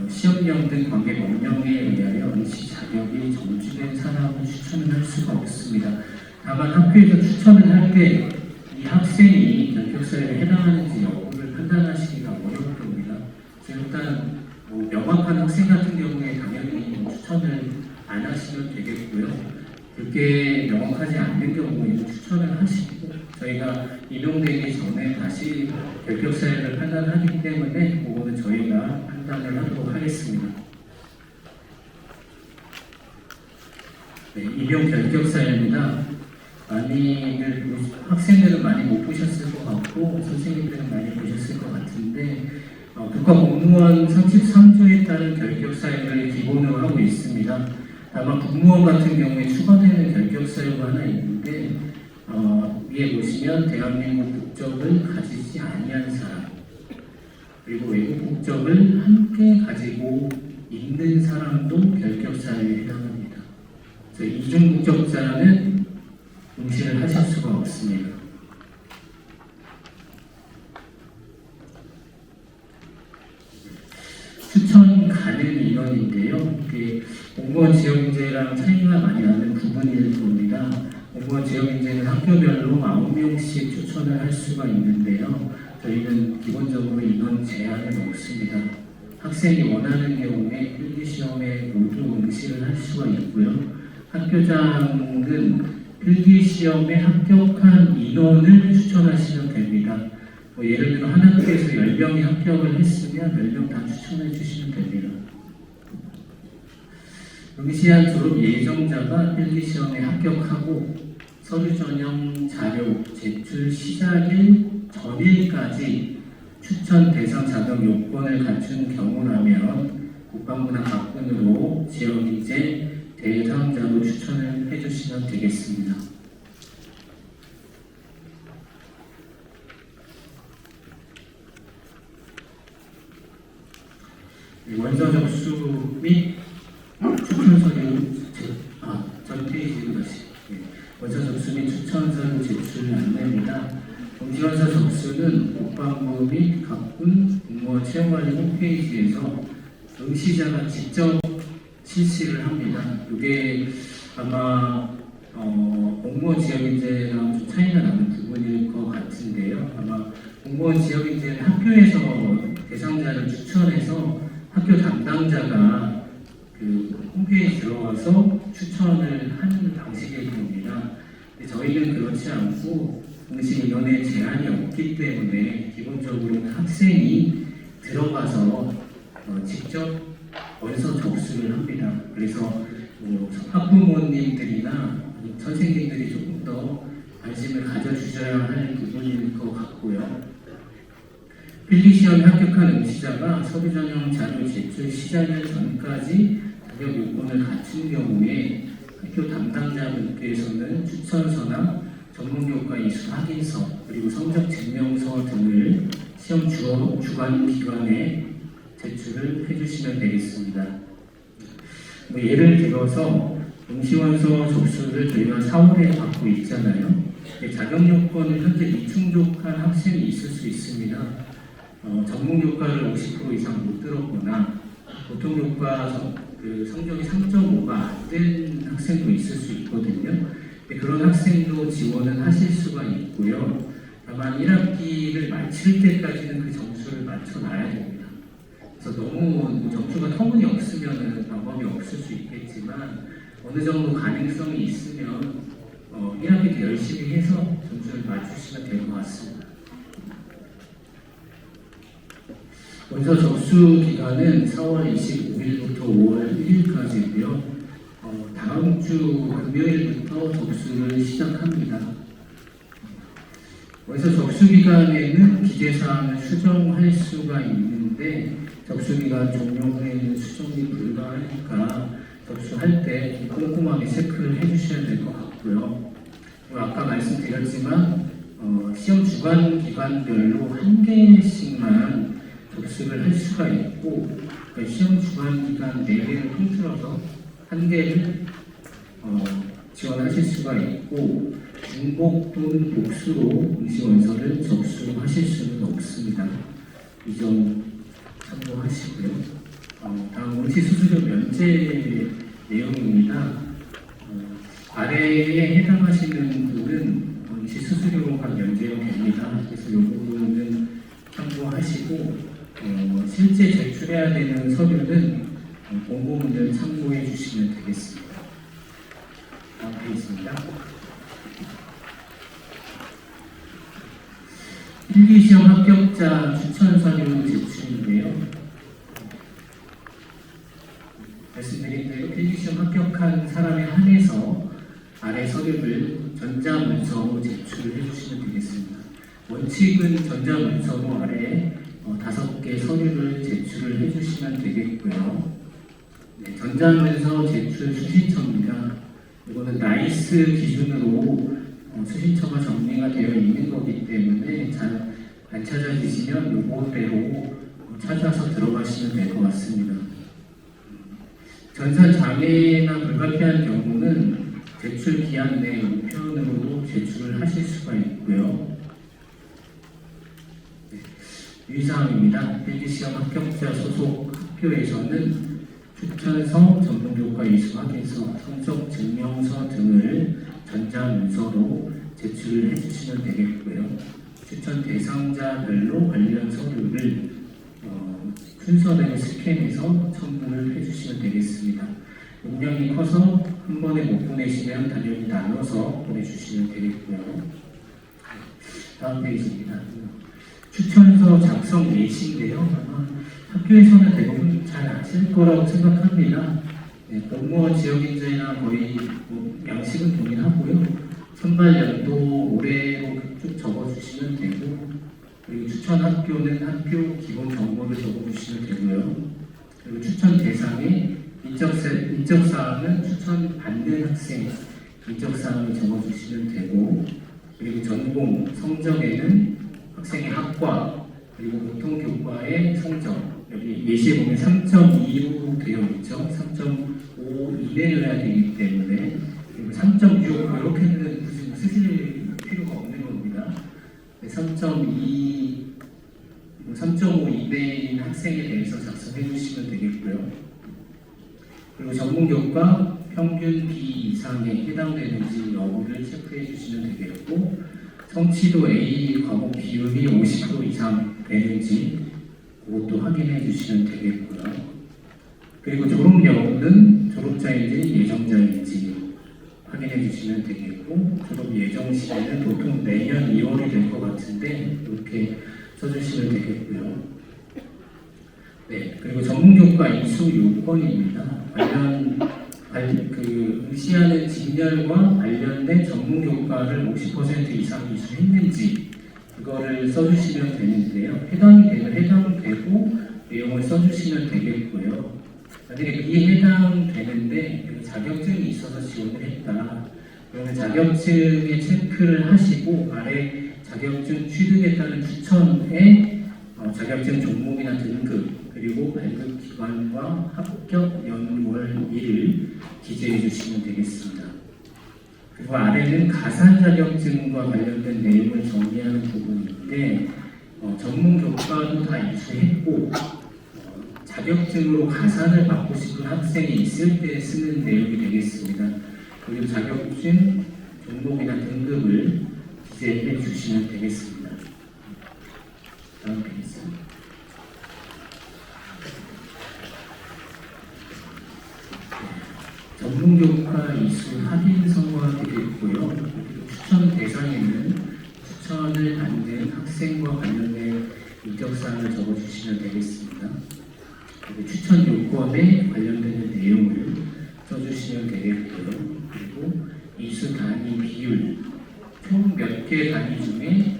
시험령 등 관계 법령에 의하여 응시 자격이 정지된 사람을 추천을 할 수가 없습니다. 다만 학교에서 추천을 할 때 이 학생이 결격사유에 해당하는지 여부를 판단하시기가 어려울 겁니다. 일단 명확한 학생 같은 경우에 당연히 추천을 안 하시면 되겠고요. 그렇게 명확하지 않는 경우에는 추천을 하시고 저희가 임용되기 전에 다시 결격 사유를 판단하기 때문에 그거는 저희가 판단을 하도록 하겠습니다. 네, 임용 결격 사유입니다. 학생들은 많이 못 보셨을 것 같고 선생님들은 많이 보셨을 것 같은데 국가공무원 33조에 따른 결격 사유를 기본으로 하고 있습니다. 다만 국무원 같은 경우에 추가되는 결격 사유가 하나 있는데 위에 보시면 대한민국 국적을 가지지 아니한 사람 그리고 외국 국적을 함께 가지고 있는 사람도 결격 사유에 해당합니다. 이중 국적자는 응시를 하실 수가 없습니다. 추천 가능 인원인데요. 이게 공무원 지역인재랑 차이가 많이 나는 부분일 겁니다. 공무원 지역인재는 학교별로 9명씩 추천을 할 수가 있는데요. 저희는 기본적으로 인원 제한은 없습니다. 학생이 원하는 경우에 필기시험에 모두 응시를 할 수가 있고요. 학교장은 필기시험에 합격한 인원을 추천하시면 됩니다. 예를 들어 한 학교에서 10명이 합격을 했으면 10명 다 추천해 주시면 됩니다. 응시한 졸업 예정자가 필기시험에 합격하고 서류 전형 자료 제출 시작일 전일까지 추천 대상 자격 요건을 갖춘 경우라면 국방부나 각군으로 지역인재 대상자로 추천을 해주시면 되겠습니다. 원서 접수 및 추천 서류 전 페이지로 다시 원서 접수 및 추천 서류 제출 안내입니다. 공지원서 접수는 국방부 및 각군 공무원 채용관리 홈페이지에서 응시자가 직접 실시를 합니다. 이게 아마 공무원 지역인재랑 좀 차이가 나는 부분일 것 같은데요. 아마 공무원 지역인재는 학교에서 대상자를 추천해서 학교 담당자가 그 홈페이지에 들어가서 추천을 하는 방식일 겁니다. 근데 저희는 그렇지 않고 응시 인원에 제한이 없기 때문에 기본적으로는 학생이 들어가서 직접 원서 접수를 합니다. 그래서 학부모님들이나 선생님들이 조금 더 관심을 가져주셔야 할 부분일 것 같고요. 필기시험에 합격한 응시자가 서류 전형 자료 제출 시작일 전까지 자격 요건을 갖춘 경우에 학교 담당자분께서는 추천서나 전문교과 이수 확인서 그리고 성적 증명서 등을 시험 주관 기관에 제출을 해주시면 되겠습니다. 예를 들어서 응시원서 접수를 저희가 4월에 받고 있잖아요. 자격 요건을 현재 미충족한 학생이 있을 수 있습니다. 전문교과를 50% 이상 못 들었거나 보통교과 성적이 3.5가 안 된 학생도 있을 수 있거든요. 그런 학생도 지원을 하실 수가 있고요. 다만 1학기를 마칠 때까지는 그 점수를 맞춰놔야 됩니다. 그래서 너무 점수가 터무니없으면 방법이 없을 수 있겠지만 어느 정도 가능성이 있으면 1학기 때 열심히 해서 점수를 맞추시면 될 것 같습니다. 원서 접수 기간은 4월 25일부터 5월 1일까지고요. 다음 주 금요일부터 접수를 시작합니다. 원서 접수 기간에는 기재사항을 수정할 수가 있는데 접수 기간 종료 후에는 수정이 불가하니까 접수할 때 꼼꼼하게 체크를 해주셔야 될 것 같고요. 그리고 아까 말씀드렸지만 시험 주관 기관별로 한 개씩만 접수를 할 수가 있고 그러니까 시험 주관 기간 4개를 통틀어서 한 개를 지원하실 수가 있고 중복 또는 복수로 응시 원서를 접수하실 수는 없습니다. 이 점 참고하시고요. 다음 응시 수수료 면제 내용입니다. 아래에 해당하시는 분은 응시 수수료가 면제가 됩니다. 그래서 이 부분은 참고하시고 실제 제출해야 되는 서류는 공고문을 참고해 주시면 되겠습니다. 다음 페이지입니다. 필기시험 합격자 추천 서류 제출인데요. 말씀드린 대로 필기시험 합격한 사람에 한해서 아래 서류를 전자문서로 제출을 해주시면 되겠습니다. 원칙은 전자문서로 아래 5개 서류를 제출을 해주시면 되겠고요. 네, 전자문서 제출 수신처입니다. 이거는 나이스 기준으로 수신처가 정리가 되어 있는 거기 때문에 잘 안 찾아지시면 이거대로 찾아서 들어가시면 될 것 같습니다. 전산 장애나 불가피한 경우는 제출 기한 내 우편으로 제출을 하실 수가 있고요. 유의사항입니다. 필기시험 합격자 소속 학교에서는 추천서, 전문교과 이수 확인서, 성적 증명서 등을 전자문서로 제출을 해주시면 되겠고요. 추천 대상자별로 관련 서류를 순서대로 스캔해서 첨부를 해주시면 되겠습니다. 용량이 커서 한 번에 못 보내시면 당연히 나눠서 보내주시면 되겠고요. 다음 페이지입니다. 추천서 작성 예시인데요. 아마 학교에서는 대부분 잘 아실 거라고 생각합니다. 네, 공무원 지역인재나 거의 양식은 동일하고요. 선발 연도 올해로 쭉 적어주시면 되고 그리고 추천 학교는 학교 기본 정보를 적어주시면 되고요. 그리고 추천 대상에 인적사항은 추천 받는 학생 인적사항을 적어주시면 되고 그리고 전공 성적에는 학생의 학과 그리고 보통교과의 성적 여기 예시에 보면 3.2로 되어 있죠. 3.5 이내여야 되기 때문에 그리고 3.6 이렇게는 굳이 쓰실 필요가 없는 겁니다. 3.2 3.5 이내인 학생에 대해서 작성해 주시면 되겠고요. 그리고 전문교과 평균 B 이상에 해당되는지 여부를 체크해 주시면 되겠고 성취도 A 과목 비율이 50% 이상 되는지 그것도 확인해 주시면 되겠고요. 그리고 졸업 여부는 졸업자인지 예정자인지 확인해 주시면 되겠고 졸업 예정 시기는 보통 내년 2월이 될 것 같은데 이렇게 써주시면 되겠고요. 네, 그리고 전문교과 이수 요건입니다. 관련 응시하는 직렬과 관련된 전문 교과를 50% 이상 이수했는지 그거를 써주시면 되는데요. 해당이 되면 해당되고 내용을 써주시면 되겠고요. 만약에 비해당되는데 자격증이 있어서 지원을 했다. 그러면 자격증에 체크를 하시고 아래 자격증 취득에 따른 추천에 자격증 종목이나 등급 그리고 발급 기관과 합격 연월일을 기재해 주시면 되겠습니다. 그리고 아래는 가산 자격증과 관련된 내용을 정리하는 부분인데 전문 교과도 다 이수했고 자격증으로 가산을 받고 싶은 학생이 있을 때 쓰는 내용이 되겠습니다. 그리고 자격증 종목이나 등급을 기재해 주시면 되겠습니다. 다음 페이지. 전문교과 이수 확인서가 되겠고요. 추천 대상에는 추천을 받는 학생과 관련된 인적사항을 적어주시면 되겠습니다. 그리고 추천 요건에 관련되는 내용을 써주시면 되겠고요. 그리고 이수 단위 비율, 총 몇 개 단위 중에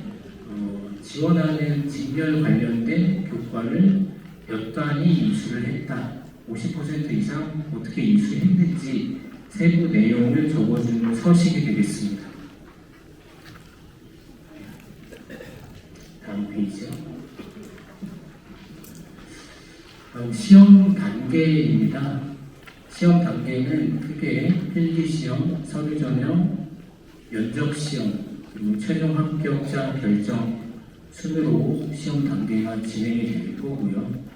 지원하는 직렬 관련된 교과를 몇 단위 이수를 했다. 50% 이상 어떻게 이수했는지 세부 내용을 적어주는 서식이 되겠습니다. 다음 페이지요. 다음 시험 단계입니다. 시험 단계는 크게 필기시험, 서류전형, 면접시험, 그리고 최종 합격자 결정 순으로 시험 단계가 진행이 될 거고요.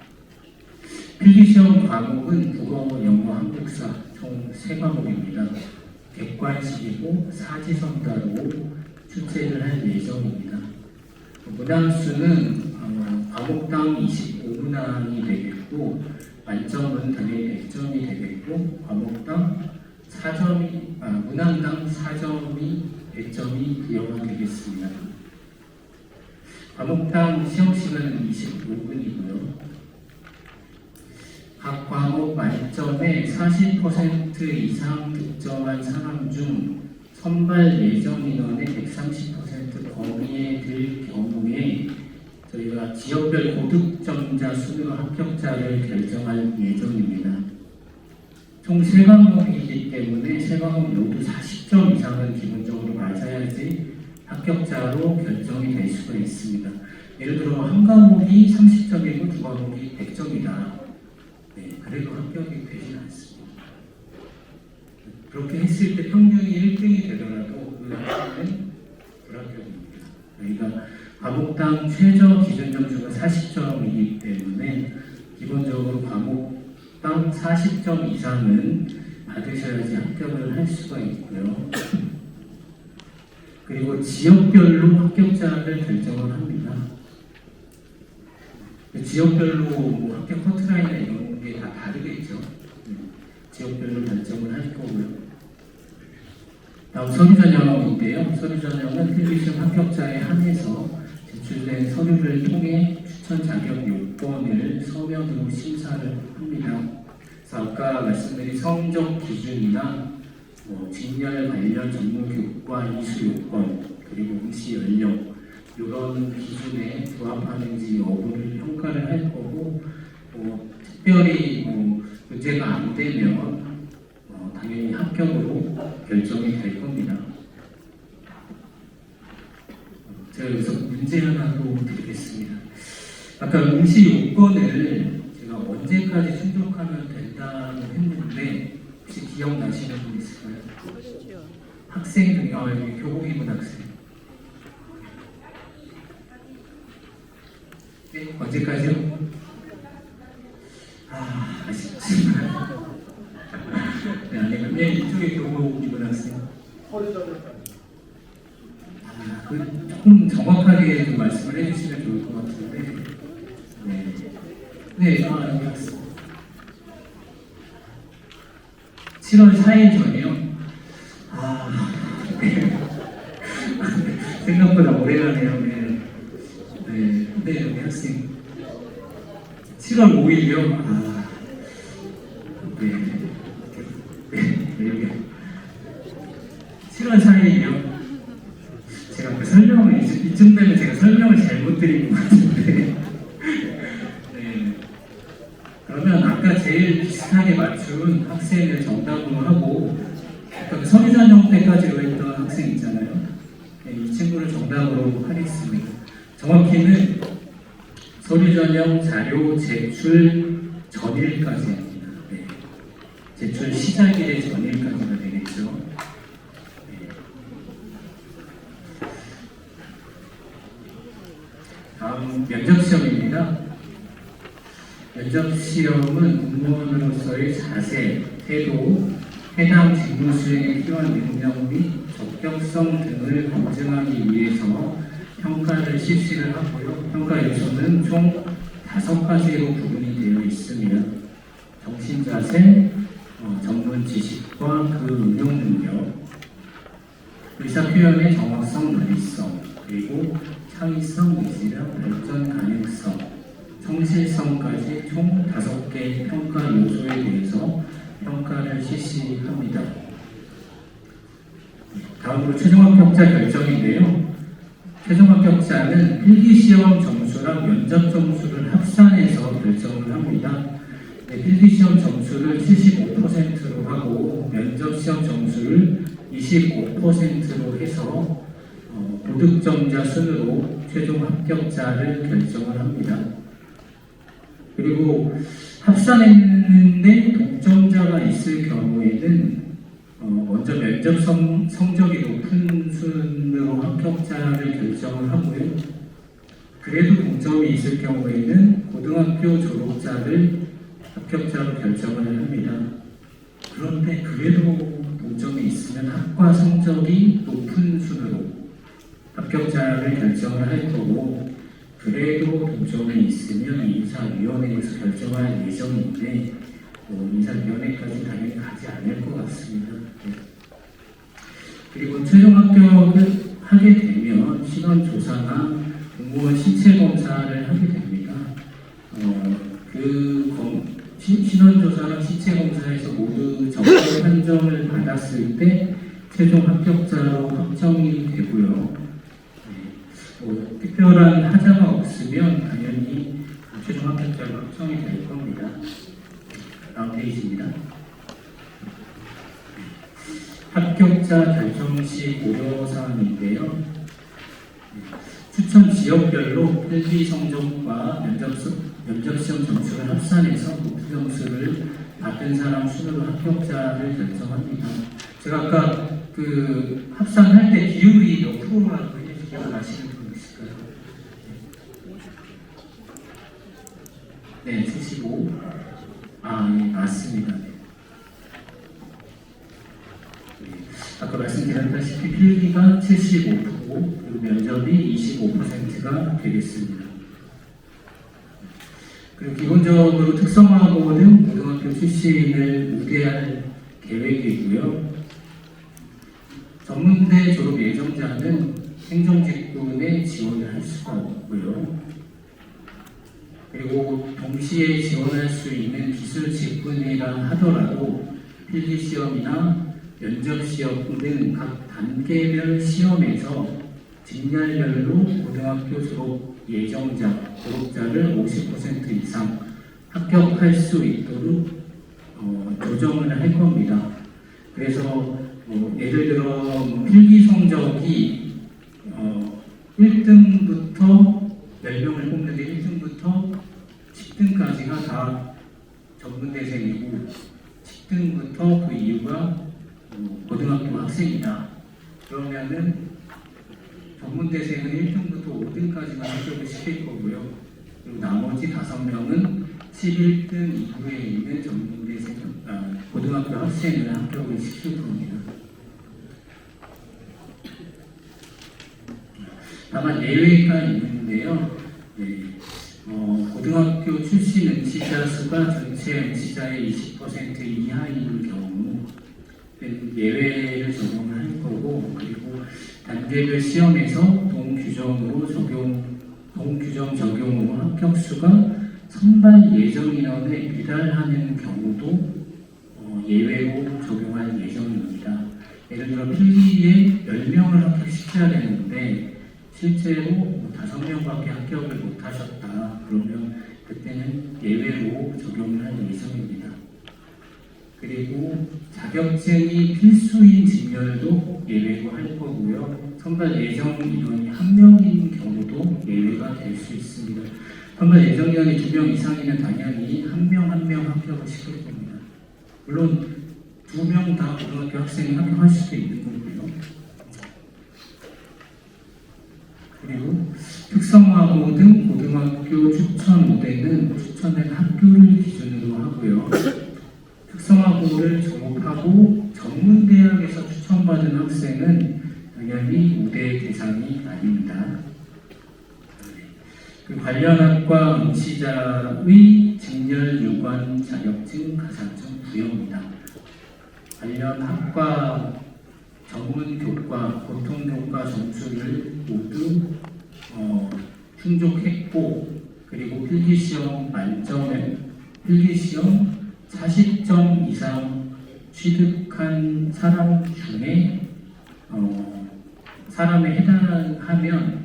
필기시험 과목은 국어, 영어, 한국사 총 3과목입니다. 객관식이고 사지선다로 출제를 할 예정입니다. 문항수는 과목당 25문항이 되겠고 만점은 당연히 100점이 되겠고 과목당 4점이 문항당 4점이 100점이 부여가 되겠습니다. 과목당 시험 시간은 25분이고요. 각 과목 만점에 40% 이상 득점한 사람 중 선발 예정 인원의 130% 범위에 들 경우에 저희가 지역별 고득점자 순으로 합격자를 결정할 예정입니다. 총 3과목이기 때문에 3과목 모두 40점 이상은 기본적으로 맞아야지 합격자로 결정이 될 수가 있습니다. 예를 들어 한 과목이 30점이고 두 과목이 100점이다. 네, 그래도 합격이 되지 않습니다. 그렇게 했을 때 평균이 1등이 되더라도 그 학생은 불합격입니다. 저희가 과목당 최저 기준 점수가 40점이기 때문에 기본적으로 과목당 40점 이상은 받으셔야지 합격을 할 수가 있고요. 그리고 지역별로 합격자를 결정을 합니다. 지역별로 뭐 합격 커트라인이나 이런 게 다 다르겠죠. 지역별로 결정을 할 거고요. 다음 서류전형인데요. 서류전형은 필기시험 합격자에 한해서 제출된 서류를 통해 추천 자격 요건을 서면으로 심사를 합니다. 그래서 아까 말씀드린 성적 기준이나 직렬 관련 전문 교과 이수 요건 그리고 응시 연령 이런 기준에 부합하는지 여부를 평가를 할 거고 특별히 문제가 안 되면 당연히 합격으로 결정이 될 겁니다. 제가 여기서 문제 하나 또 드리겠습니다. 아까 응시 요건을 제가 언제까지 충족하면 된다고 했는데 혹시 기억나시는 분 있을까요? 학생 중에 여기 교복 입은 학생. 네, 언제까지요? 아쉽지만 네, 아니면 이쪽에 교복 입은 학생. 조금 정확하게 좀 말씀을 해주시면 좋을 것 같은데. 네, 여기 학생. 7월 4일 전이요? 네. 생각보다 오래가네요. 네, 여기 학생. 7월 5일이요? 네. 7개월 사이에요. 제가 그 설명을 이쯤 되면 제가 설명을 잘못 드린 것 같은데. 네. 그러면 아까 제일 비슷하게 맞춘 학생을 정답으로 하고 아까 그 서류 전형 때까지로 했던 학생 있잖아요. 네, 이 친구를 정답으로 하겠습니다. 정확히는 서류 전형 자료 제출 전일까지입니다. 네. 제출 시작일의 전일까지가 되겠죠. 네. 다음 면접시험입니다. 면접시험은 공무원으로서의 자세, 태도, 해당 직무 수행에 필요한 능력 및 적격성 등을 검증하기 위해서 평가를 실시를 하고요. 평가 요소는 총 5가지로 구분이 되어 있습니다. 정신자세, 전문 지식과 그 응용 능력, 의사표현의 정확성, 논리성, 그리고 창의성, 의지력, 발전 가능성, 성실성까지 총 5개의 평가 요소에 대해서 평가를 실시합니다. 다음으로 최종 합격자 결정인데요. 최종 합격자는 필기시험 점수랑 면접 점수를 합산해서 결정을 합니다. 네, 필기시험 점수를 75%로 하고 면접시험 점수를 25%로 해서 고득점자 순으로 최종 합격자를 결정을 합니다. 그리고 합산했는데 독점자가 있을 경우에는 먼저 면접 성적이 높은 순으로 합격자를 결정을 하고요. 그래도 동점이 있을 경우에는 고등학교 졸업자를 합격자로 결정을 합니다. 그런데 그래도 동점이 있으면 학과 성적이 높은 순으로 합격자를 결정을 할 거고, 그래도 동점이 있으면 인사위원회에서 결정할 예정인데 인사위원회까지 당연히 가지 않을 것 같습니다. 네. 그리고 최종 합격을 하게 되면 신원조사나 공무원 신체검사를 하게 됩니다. 신원조사랑 신체검사에서 모두 적격 판정을 받았을 때 최종 합격자로 확정이 되고요. 특별한 하자가 없으면 당연히 최종 합격자로 확정이 될 겁니다. 다음 페이지입니다. 합격자 결정 시 고려사항인데요. 추천 지역별로 필기 성적과 면접시험 점수를 합산해서 높은 점수를 받은 사람 순으로 합격자를 결정합니다. 제가 아까 그 합산할 때 비율이 몇 프로라고 했는지 기억나시는 분 있을까요? 네, 75. 네, 맞습니다. 네. 아까 말씀드렸다시피 필기가 75%, 그리고 면접이 25%가 되겠습니다. 그리고 기본적으로 특성화고는 고등학교 출신을 우대할 계획이고요. 전문대 졸업 예정자는 행정직군에 지원을 할 수가 없고요. 그리고 동시에 지원할 수 있는 기술 직군이라 하더라도 필기시험이나 면접시험 등 각 단계별 시험에서 직렬별로 고등학교 졸업 예정자, 졸업자를 50% 이상 합격할 수 있도록 조정을 할 겁니다. 그래서 예를 들어 필기 성적이 1등부터 10명을 뽑는데 1등부터 10등까지가 다 전문대생이고 10등부터 그 이유가 고등학교 학생이다. 그러면은 전문대생은 1등부터 5등까지만 합격을 시킬 거고요. 그리고 나머지 5명은 11등 이후에 있는 전문대생, 고등학교 학생을 합격을 시킬 겁니다. 다만 예외가 있는데요. 네, 고등학교 출신 응시자 수가 전체 응시자의 20% 이하인 경우 예외를 적용을 할 거고, 그리고 단계별 시험에서 동규정 적용으로 합격수가 선발 예정 인원에 미달하는 경우도 예외로 적용할 예정입니다. 예를 들어 필기에 10명을 합격시켜야 되는데 실제로 5명밖에 합격을 못하셨다. 그러면 그때는 예외로 적용을 할 예정입니다. 그리고 자격증이 필수인 직렬도 예외로 할 거고요. 선발 예정 인원이 1명인 경우도 예외가 될 수 있습니다. 선발 예정 인원이 2명 이상이면 당연히 1명 합격을 시킬 겁니다. 물론 2명 다 고등학교 학생이 합격할 수도 있는 거고요. 그리고 특성화고 등 고등학교 추천 무대는 추천된 학교를 기준으로 하고요. 특성화고를 졸업하고 전문대학에서 추천받은 학생은 당연히 우대 대상이 아닙니다. 그 관련 학과 응시자의 직렬 유관 자격증 가산점 부여입니다. 관련 학과 전문 교과, 보통 교과 점수를 모두 충족했고, 그리고 필기시험 만점에 필기시험 40점 이상 취득한 사람 중에 사람에 해당하면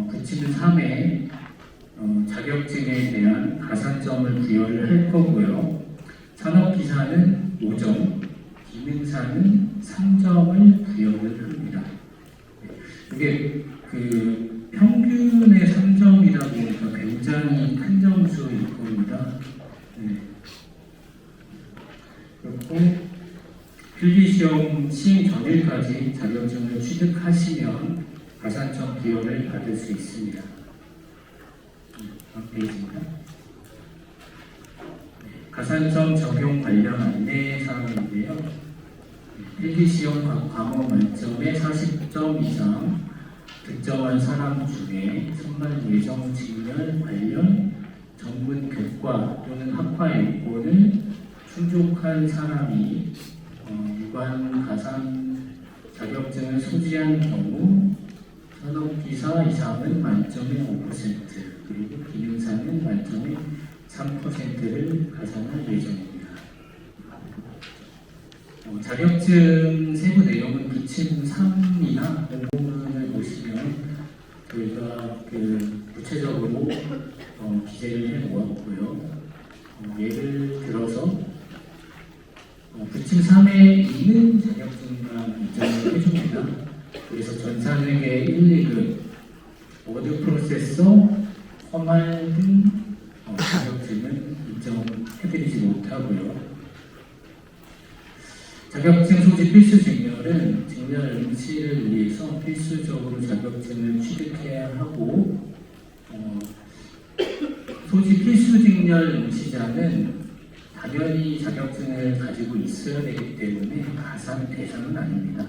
붙이는 3회 자격증에 대한 가산점을 부여를 할 거고요. 산업기사는 5점, 기능사는 3점을 부여를 합니다. 이게 그 평균의 3점이다 보니까 굉장히 큰 점수일 겁니다. 네. 그리고 필기시험 시행 전일까지 자격증을 취득하시면 가산점 부여를 받을 수 있습니다. 다음 페이지입니다. 가산점 적용 관련 안내 사항인데요. 필기시험 과목 만점에 40점 이상 득점한 사람 중에 선발 예정 직렬 관련 전문 교과 또는 학과 요건을 충족한 사람이 유관 가산 자격증을 소지한 경우 산업기사 이상은 만점에 5%, 그리고 기능사는 만점에 3%를 가산할 예정입니다. 자격증 세부 내용은 부침 3이나 공고문을 보시면 저희가 구체적으로 기재를 해 놓았고요. 예를 들어서 부침 3에 있는 자격증만 인정을 해줍니다. 그래서 전산회계 1, 2급, 워드 프로세서, 컴활 등 자격증은 인정해드리지 못하고요. 자격증 소지 필수 직렬은 직렬 응시를 위해서 필수적으로 자격증을 취득해야 하고, 소지 필수 직렬 응시자는 당연히 자격증을 가지고 있어야 되기 때문에 가산 대상은 아닙니다.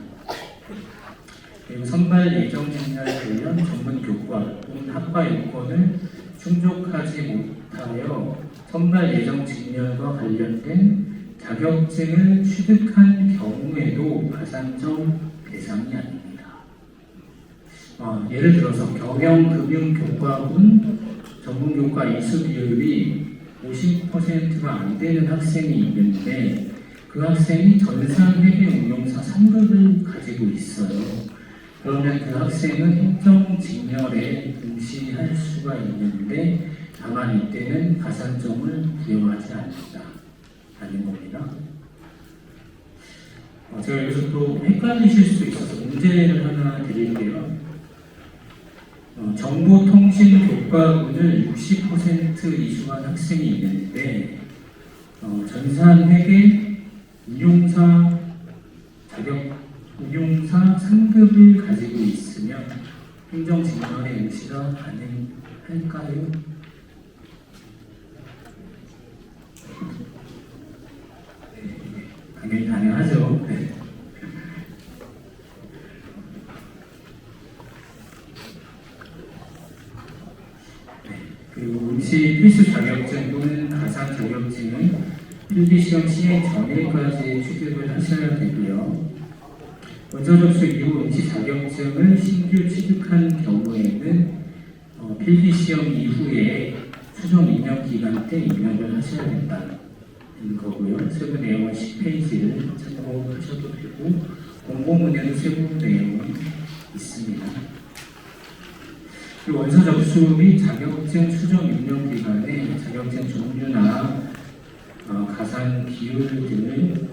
그리고 선발 예정 직렬 관련 전문 교과 또는 학과 요건을 충족하지 못하여 선발 예정 직렬과 관련된 자격증을 취득한 경우에도 가산점 대상이 아닙니다. 예를 들어서 경영금융교과군 전문교과 이수 비율이 50%가 안 되는 학생이 있는데 그 학생이 전산회계응용사 3급을 가지고 있어요. 그러면 그 학생은 행정직렬에 응시할 수가 있는데 다만 이때는 가산점을 부여하지 않는 겁니다. 제가 여기서 또 헷갈리실 수 있어서 문제를 하나 드릴게요. 정보통신교과군을 60% 이수한 학생이 있는데 전산회계 운용사 3급을 가지고 있으면 행정직렬의 응시가 가능할까요? 당연히 가능하죠. 네. 그리고 응시 필수 자격증 또는 가산 자격증은 필기시험 시행 전일까지 취득을 하셔야 되고요. 원서 접수 이후 응시 자격증을 신규 취득한 경우에는 필기시험 이후에 최종 2년 기간 때 입력을 하셔야 된다는 거고요. 세부 내용은 10페이지를 참고하셔도 되고 공고문에도 세부 내용이 있습니다. 그 원서 접수 및 자격증 수정 입력 기간에 자격증 종류나 가산 비율 등을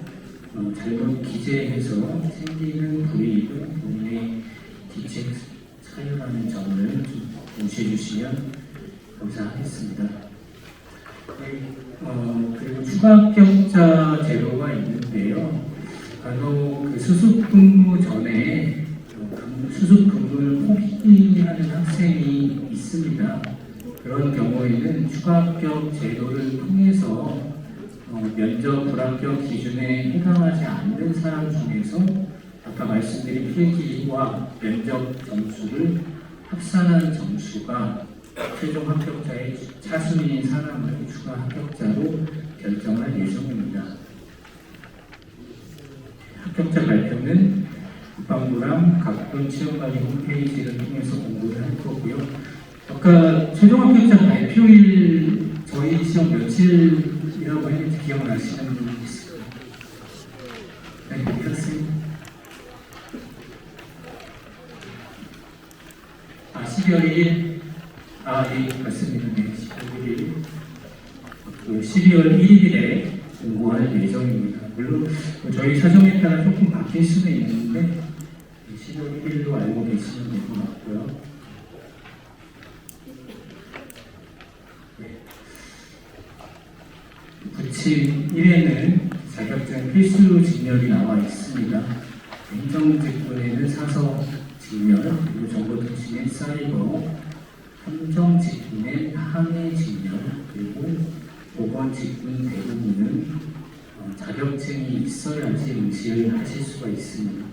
잘못 기재해서 생기는 불이익은 본인의 기책 사유라는 점을 좀 공시해 주시면 감사하겠습니다. 그리고 추가 합격자 제도가 있는데요. 간혹 그 수습 근무 전에 수습 근무를 포기하는 학생이 있습니다. 그런 경우에는 추가 합격 제도를 통해서 면접 불합격 기준에 해당하지 않는 사람 중에서 아까 말씀드린 필기와 면접 점수를 합산한 점수가 최종 합격자의 차순위인 사람을 추가 합격자로 결정할 예정입니다. 합격자 발표는 국방부랑 각군 시험관리 홈페이지를 통해서 공고를 할 거고요. 아까 최종 합격자 발표일 저희 시험 며칠이라고 했는지 기억나시는 분 있을까요? 네, 그렇습니다. 12월 1일? 예, 맞습니다. 네, 12월 1일에 공고할 예정입니다. 물론 저희 사정에 따라 조금 바뀔 수는 있는데 12월 1일로 알고 계시면 될 것 같고요. 부침 1에는 자격증 필수 직렬이 나와 있습니다. 행정직군에는 사서 직렬, 그리고 정보통신의 사이버, 함정직군의 항해 직렬, 그리고 보건직군 대부분은 자격증이 있어야지 응시를 하실 수가 있습니다.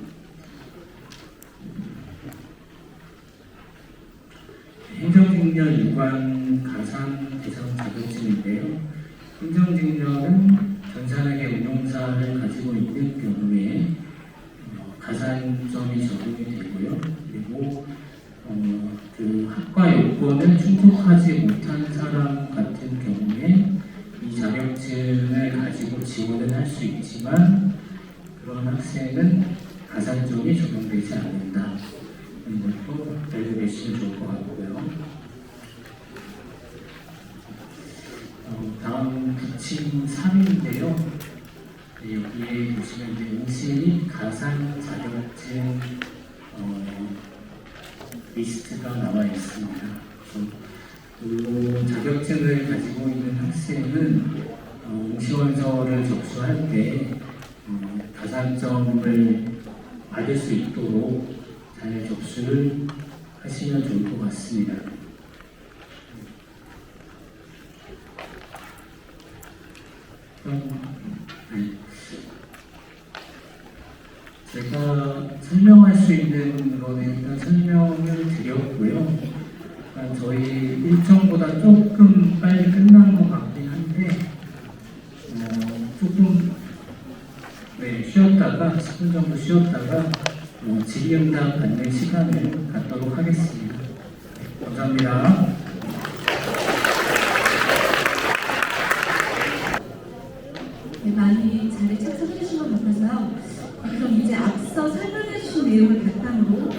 행정직렬 일관 가산 대상 자격증인데요. 행정직렬은 전산회계 운용사를 가지고 있는 경우에 가산점이 적용이 되고요. 그리고 그 학과 요건을 충족하지 못한 사람 같은 경우에 이 자격증을 가지고 지원을 할 수 있지만 그런 학생은 가산점이 적용되지 않는다. 이것도 알고 계시면 좋을 것 같고요. 다음 부침 3인데요. 여기에 보시면 이제 응시 및 가산 자격증 리스트가 나와 있습니다. 그 자격증을 가지고 있는 학생은 응시원서를 접수할 때 가산점을 받을 수 있도록 잘 접수를 하시면 좋을 것 같습니다. 제가 설명할 수 있는 거는 일단 설명을 드렸고요. 저희 일정보다 조금 빨리 끝난 것 같긴 한데 조금 쉬었다가 10분 정도 쉬었다가 질의응답 받는 시간을 갖도록 하겠습니다. 감사합니다. 네, 많이 자리에 착석해 주신 것 같아서요. 그럼 이제 앞서 설명해 주신 내용을 바탕으로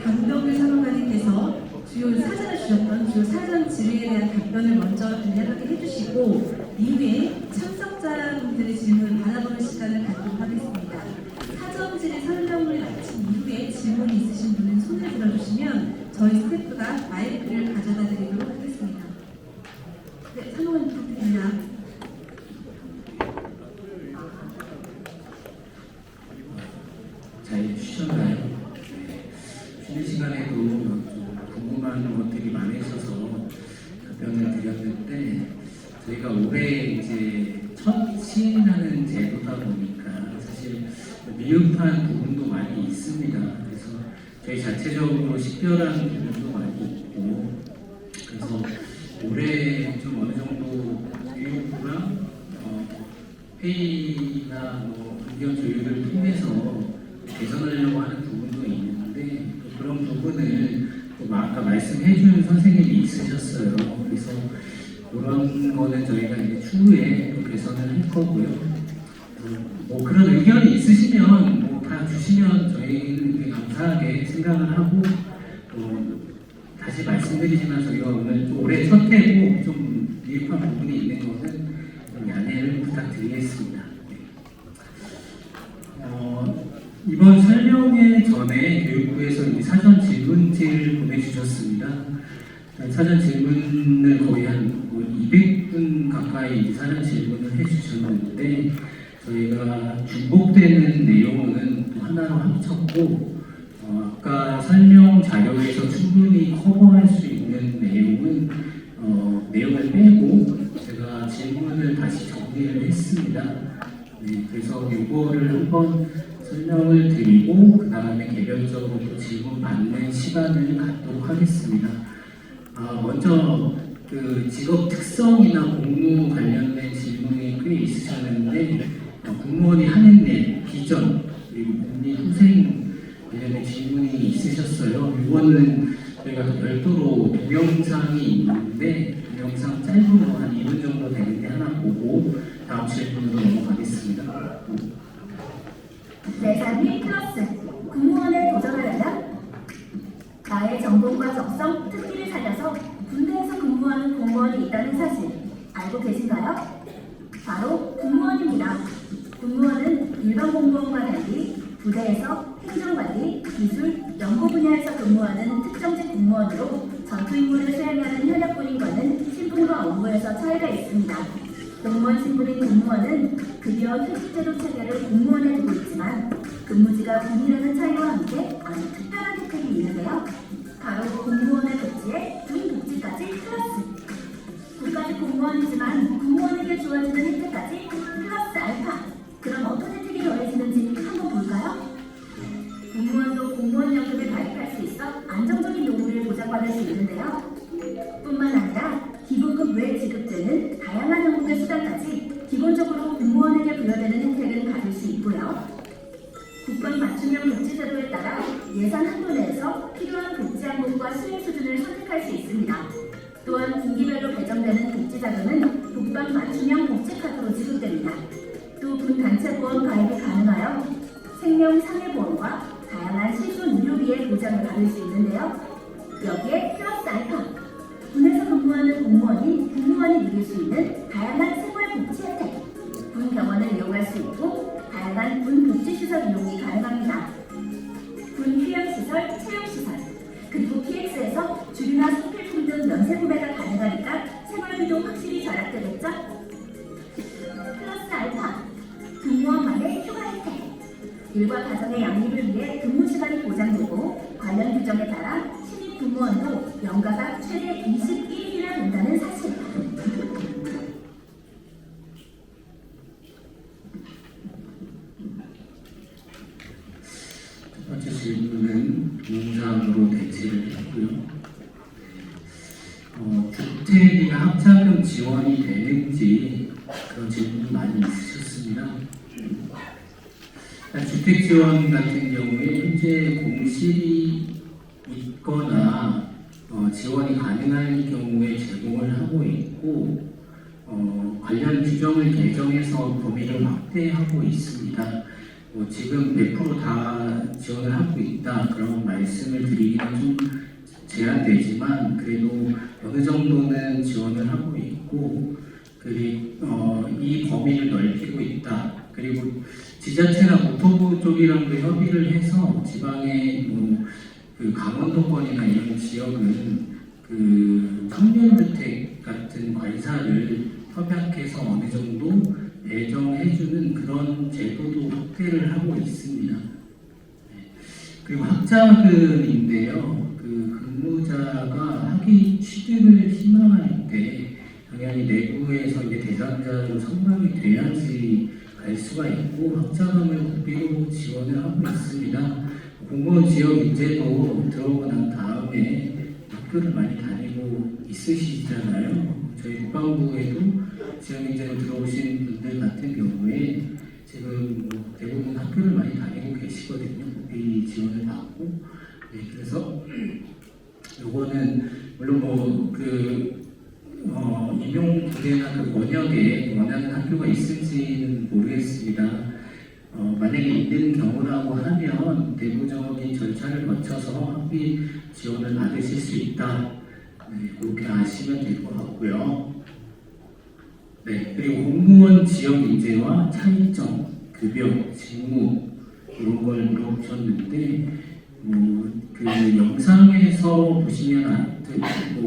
강병규 사무관님께서 주요 사전을 주셨던 주요 사전 질의에 대한 답변을 먼저 간략하게 해주시고 이후에 참석자분들의 질문을 받아보는 시간을 갖도록 하겠습니다. 사전 질의 설명을 마친 이후에 질문이 있으신 분은 손을 들어주시면 저희 스태프가 마이크를 가져다 드리도록 하겠습니다. 네, 사무관님 부탁드립니다. 잘 쉬셨나요? 네. 쉬는 시간에도 좀 궁금한 것들이 많이 있어서 답변을 드렸는데 저희가 올해 이제 첫 시행하는 제도다 보니까 사실 미흡한 부분도 많이 있습니다. 그래서 저희 자체적으로 식별한 부분도 많이 있고 그래서 올해 좀 어느 정도 교육부랑 회의나 의견 조율을 통해서 개선하려고 하는 부분도 있는데 또 그런 부분을 또 아까 말씀해 준 선생님이 있으셨어요. 그래서 그런 거는 저희가 이제 추후에 또 개선을 할 거고요. 뭐 그런 의견이 있으시면 뭐 다 주시면 저희는 되게 감사하게 생각을 하고 다시 말씀드리지만 저희가 오늘 올해 첫 해고 좀 미흡한 부분이 있는 것은 좀 양해를 부탁드리겠습니다. 이번 설명회 전에 교육부에서 이 사전 질문지를 보내주셨습니다. 사전 질문을 거의 한 200분 가까이 사전 질문을 해주셨는데 저희가 중복되는 내용은 또 하나로 합쳤고 아까 설명 자료에서 충분히 커버할 수 있는 내용은 내용을 빼고 제가 질문을 다시 정리를 했습니다. 네, 그래서 이거를 한번 설명을 드리고 그 다음에 개별적으로 또 질문 받는 시간을 갖도록 하겠습니다. 먼저 그 직업 특성이나 공무 관련된 질문이 꽤 있으셨는데 공무원이 하는 일, 비전, 그리고 복리 후생 관련된 질문이 있으셨어요. 이거는 저희가 또 별도로 동영상이 있는데 동영상 짧은 거 한 2분 정도 되는데 하나 보고 다음 질문으로 넘어가겠습니다. 내 삶이 플러스 공무원에 도전하려면 나의 전공과 적성, 특기를 살려서 군대에서 근무하는 공무원이 있다는 사실 알고 계신가요? 바로 공무원입니다. 공무원은 일반 공무원과 달리 부대에서 행정관리, 기술, 연구 분야에서 근무하는 특정직 공무원으로 전투 임무를 수행하는 현역군인과는 신분과 업무에서 차이가 있습니다. 공무원 신분인 공무원은 급여 휴직제도 체계를 공무원에 두고 있지만 근무지가 군이라는 차이와 함께 아주 특별한 혜택이 있는데요. 바로 공무원의 복지에 군 복지까지 플러스. 국가직 공무원이지만 공무원에게 주어지는 혜택까지 플러스 알파. 그럼 어떤 혜택이 더해지는지 한번 볼까요? 공무원도 공무원연금에 가입할 수 있어 안정적인 노후를 보장받을 수 있는데요. 뿐만 아니라 기본급 외 지급되는 다양한 형국의 수당까지 기본적으로 공무원에게 부여되는 혜택을 가질 수 있고요. 국방 맞춤형 복지제도에 따라 예산 한도 내에서 필요한 복지 항목과 수행 수준을 선택할 수 있습니다. 또한 분기별로 배정되는 복지자금은 국방 맞춤형 복지카드로 지급됩니다. 또 군단체보험 가입이 가능하여 생명 상해보험과 다양한 실손 의료비의 보장을 받을 수 있는데요. 여기에 플러스 알파, 군에서 근무하는 공무원이 누릴 수 있는 다양한 생활복지 혜택, 군 병원을 이용할 수 있고 다양한 군 복지시설 이용이 가능합니다. 군 휴양시설, 체육시설, 그리고 PX에서 주류나 소필품 등 면세 구매가 가능하니까 생활비도 확실히 절약되겠죠? 플러스 알파, 근무원만의 휴가 혜택, 일과 가정의 양립을 위해 근무 시간이 보장되고 관련 규정에 따라 신입 근무원도 연가가 최대 21일이나 된다는 사실. 첫 번째 질문은 동영상으로 대체를 했고요. 주택이나 학자금 지원이 되는지 그런 질문이 많이 있으셨습니다. 주택 지원 같은 경우에 현재 공실이 있거나 지원이 가능한 경우에 제공을 하고 있고 관련 규정을 개정해서 범위를 확대하고 있습니다. 지금 100% 다 지원을 하고 있다 그런 말씀을 드리기는 좀 제한되지만 그래도 어느 정도는 지원을 하고 있고 그리고 이 범위를 넓히고 있다. 그리고 지자체나 국토부 쪽이랑도 협의를 해서 지방의 그 강원도권이나 이런 지역은 그 청년주택 같은 관사를 협약해서 어느 정도 배정해주는 그런 제도도 확대를 하고 있습니다. 그리고 학자금인데요. 그 근무자가 학위 취득을 희망할 때 당연히 내부에서 이제 대상자로 선정이 돼야지 갈 수가 있고 학자금을 국비로 지원을 하고 있습니다. 공무원 지역 인재도 들어오고 난 다음에 학교를 많이 다니고 있으시잖아요. 저희 국방부에도 지역 인재로 들어오신 분들 같은 경우에 지금 대부분 학교를 많이 다니고 계시거든요. 국비 지원을 받고. 네, 그래서 요거는 물론 임용 부대나 그 원역에 원하는 학교가 있을지는 모르겠습니다. 만약에 있는 경우라고 하면 내부적인 절차를 거쳐서 학비 지원을 받으실 수 있다. 네, 그렇게 아시면 될 것 같고요. 네, 그리고 공무원 지역 인재와 차이점, 급여, 직무 이런 걸 물어보셨는데 그 영상에서 보시면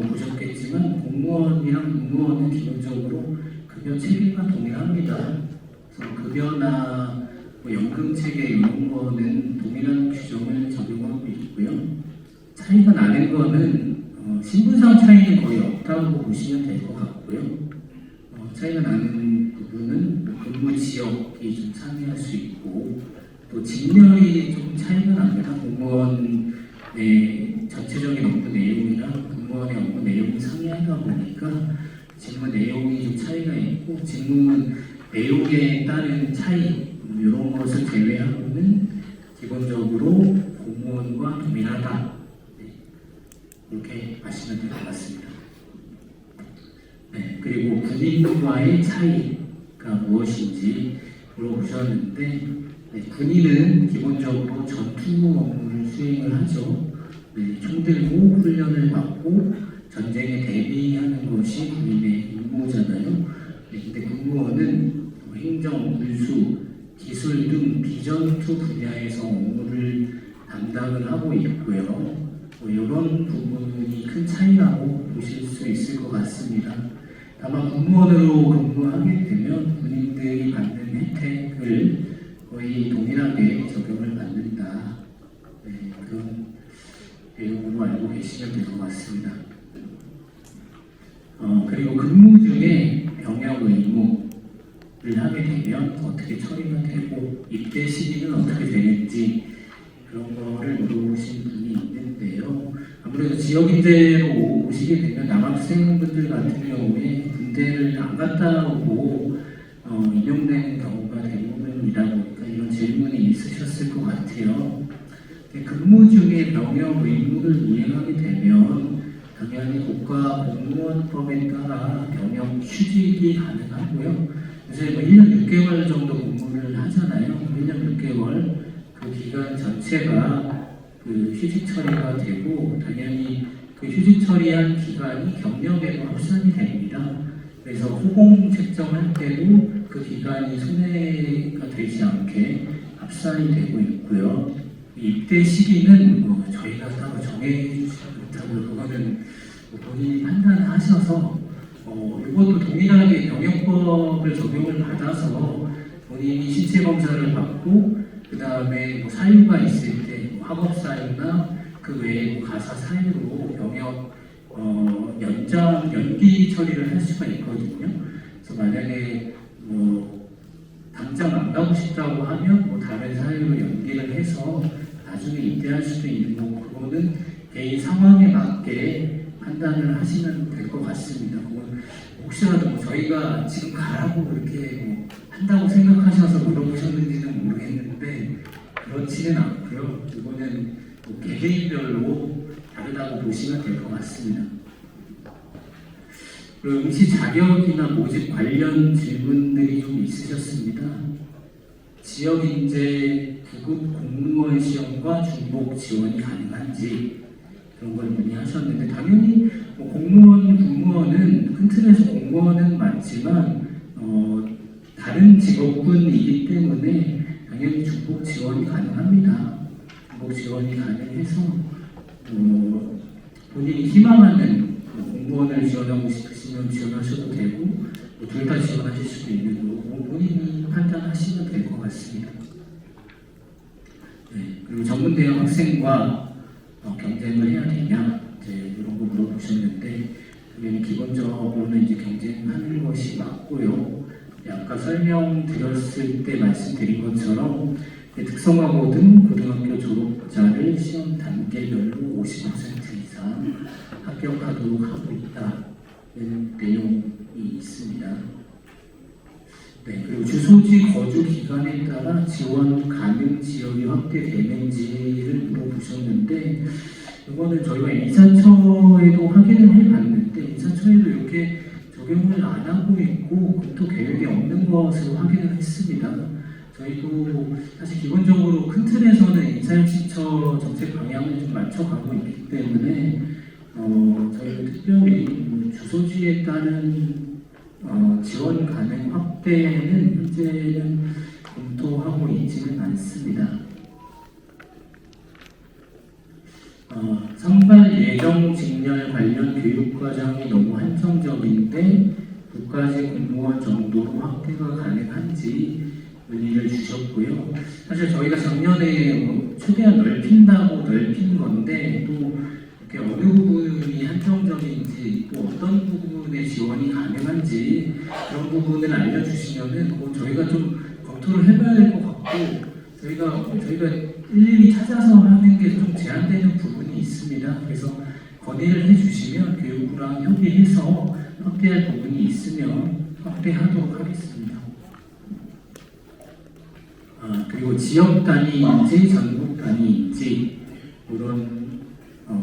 보셨겠지만 공무원이랑 공무원은 기본적으로 급여 체계가 동일합니다. 그래서 급여나 연금 체계 이런 거는 동일한 규정을 적용하고 있고요. 차이가 나는 거는 신분상 차이는 거의 없다고 보시면 될 것 같고요. 차이가 나는 부분은 근무 지역이 좀 차이할 수 있고 또 직렬이 좀 차이가 납니다. 공무원의 전체적인 업무 내용이랑 공무원의 업무 내용이 상이하다 보니까 직무 내용이 좀 차이가 있고 직무 내용에 따른 차이 이런 것을 제외하고는 기본적으로 공무원과 동일하다. 이렇게 아시면 될 것 같습니다. 네, 그리고 군인과의 차이가 무엇인지 물어보셨는데 군인은 기본적으로 전투 업무를 수행을 하죠. 네, 총 들고 훈련을 받고 전쟁에 대비하는 것이 군인의 임무잖아요. 네, 근데 공무원은 행정, 군수, 기술 등 비전투 분야에서 업무를 담당을 하고 있고요. 이런 부분이 큰 차이라고 보실 수 있을 것 같습니다. 다만 공무원으로 근무하게 되면 군인들이 받는 혜택을 거의 동일하게 적용을 받는다. 네, 그런 내용으로 알고 계시면 될 것 같습니다. 그리고 근무 중에 병역 의무를 하게 되면 어떻게 처리가 되고 입대 시기는 어떻게 되는지 그런 거를 물어보신 분이 있는데요. 아무래도 지역 인재로 오시게 되면 남학생분들 같은 경우에 군대를 안 갔다 오고 임용되는 경우가 대부분이다 보니까 이런 질문이 있으셨을 것 같아요. 근무 중에 병역 의무를 이행하게 되면 당연히 국가공무원법에 따라 병역 휴직이 가능하고요. 요새 1년 6개월 정도 근무를 하잖아요. 1년 6개월 그 기간 전체가 그 휴직 처리가 되고 당연히 그 휴직 처리한 기간이 경력에도 합산이 됩니다. 그래서 후공 책정할 때도 그 기간이 손해가 되지 않게 합산이 되고 있고요. 입대 시기는 저희가 따로 정해주지 못하고 그거는 본인이 판단하셔서 이것도 동일하게 병역법을 적용을 받아서 본인이 신체 검사를 받고 그 다음에 사유가 있을 때 학업 사유나 그 외에 가사 사유로 병역 연기 처리를 할 수가 있거든요. 그래서 만약에 당장 안 가고 싶다고 하면 다른 사유로 연기를 해서 나중에 입대할 수도 있는 거고 그거는 개인 상황에 맞게 판단을 하시면 될 것 같습니다. 혹시라도 저희가 지금 가라고 그렇게 한다고 생각하셔서 물어보셨는지는 모르겠는데 그렇지는 않고요. 이거는 개개인별로 다르다고 보시면 될 것 같습니다. 그리고 응시 자격이나 모집 관련 질문들이 좀 있으셨습니다. 지역인재 9급 공무원 시험과 중복 지원이 가능한지 그런 걸 문의하셨는데 당연히 공무원, 공무원은 큰 틀에서 공무원은 맞지만 다른 직업군이기 때문에 당연히 중복 지원이 가능합니다. 중복 지원이 가능해서 본인이 희망하는 공무원을 지원하고 싶으시면 지원하셔도 되고 둘 다 지원하실 수도 있는 거고 본인이 판단하시면 될 것 같습니다. 네, 그리고 전문대학 학생과 경쟁을 해야 되냐 이런 거 물어보셨는데 당연히 기본적으로는 이제 경쟁하는 것이 맞고요. 아까 설명드렸을 때 말씀드린 것처럼 특성화고 등 고등학교 졸업자를 시험 단계별로 50% 이상 합격하도록 하고 있다는 내용이 있습니다. 네, 그리고 주소지 거주 기간에 따라 지원 가능 지역이 확대되는지를 물어보셨는데 이거는 저희가 인사처에도 확인을 해봤는데 인사처에도 이렇게 적용을 안 하고 있고 검토 계획이 없는 것으로 확인을 했습니다. 저희도 사실 기본적으로 큰 틀에서는 인사혁신처 정책 방향을 좀 맞춰가고 있기 때문에 저희도 특별히 주소지에 따른 지원 가능 확대는 현재는 검토하고 있지는 않습니다. 선발 예정 직렬 관련 교육 과정이 너무 한정적인데 국가직 공무원 정도로 확대가 가능한지 문의를 주셨고요. 사실 저희가 작년에 최대한 넓힌다고 넓힌 건데 또 이렇게 어느 부분이 한정적인지 또 어떤 부분에 지원이 가능한지 그런 부분을 알려주시면은 저희가 좀 검토를 해봐야 될 것 같고 저희가 일일이 찾아서 하는 게 좀 제한되는 부분이 있습니다. 그래서 건의를 해주시면 교육부랑 협의해서 확대할 부분이 있으면 확대하도록 하겠습니다. 그리고 지역 단위인지 전국 단위인지 이런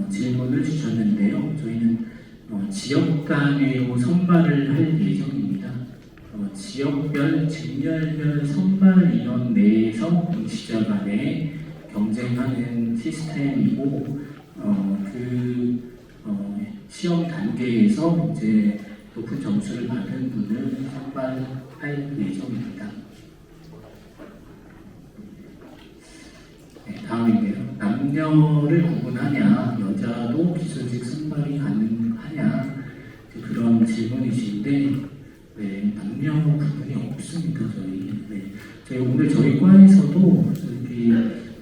질문을 주셨는데요. 저희는 지역 단위로 선발을 할 예정입니다. 지역별, 직렬별 선발 인원 내에서 응시자 간에 경쟁하는 시스템이고 시험 단계에서 이제 높은 점수를 받은 분을 선발할 예정입니다. 네, 다음인데요. 남녀를 구분하냐, 여자도 기술직 선발이 가능하냐 그런 질문이신데 네, 남녀 구분이 없습니다. 저희 오늘 저희 과에서도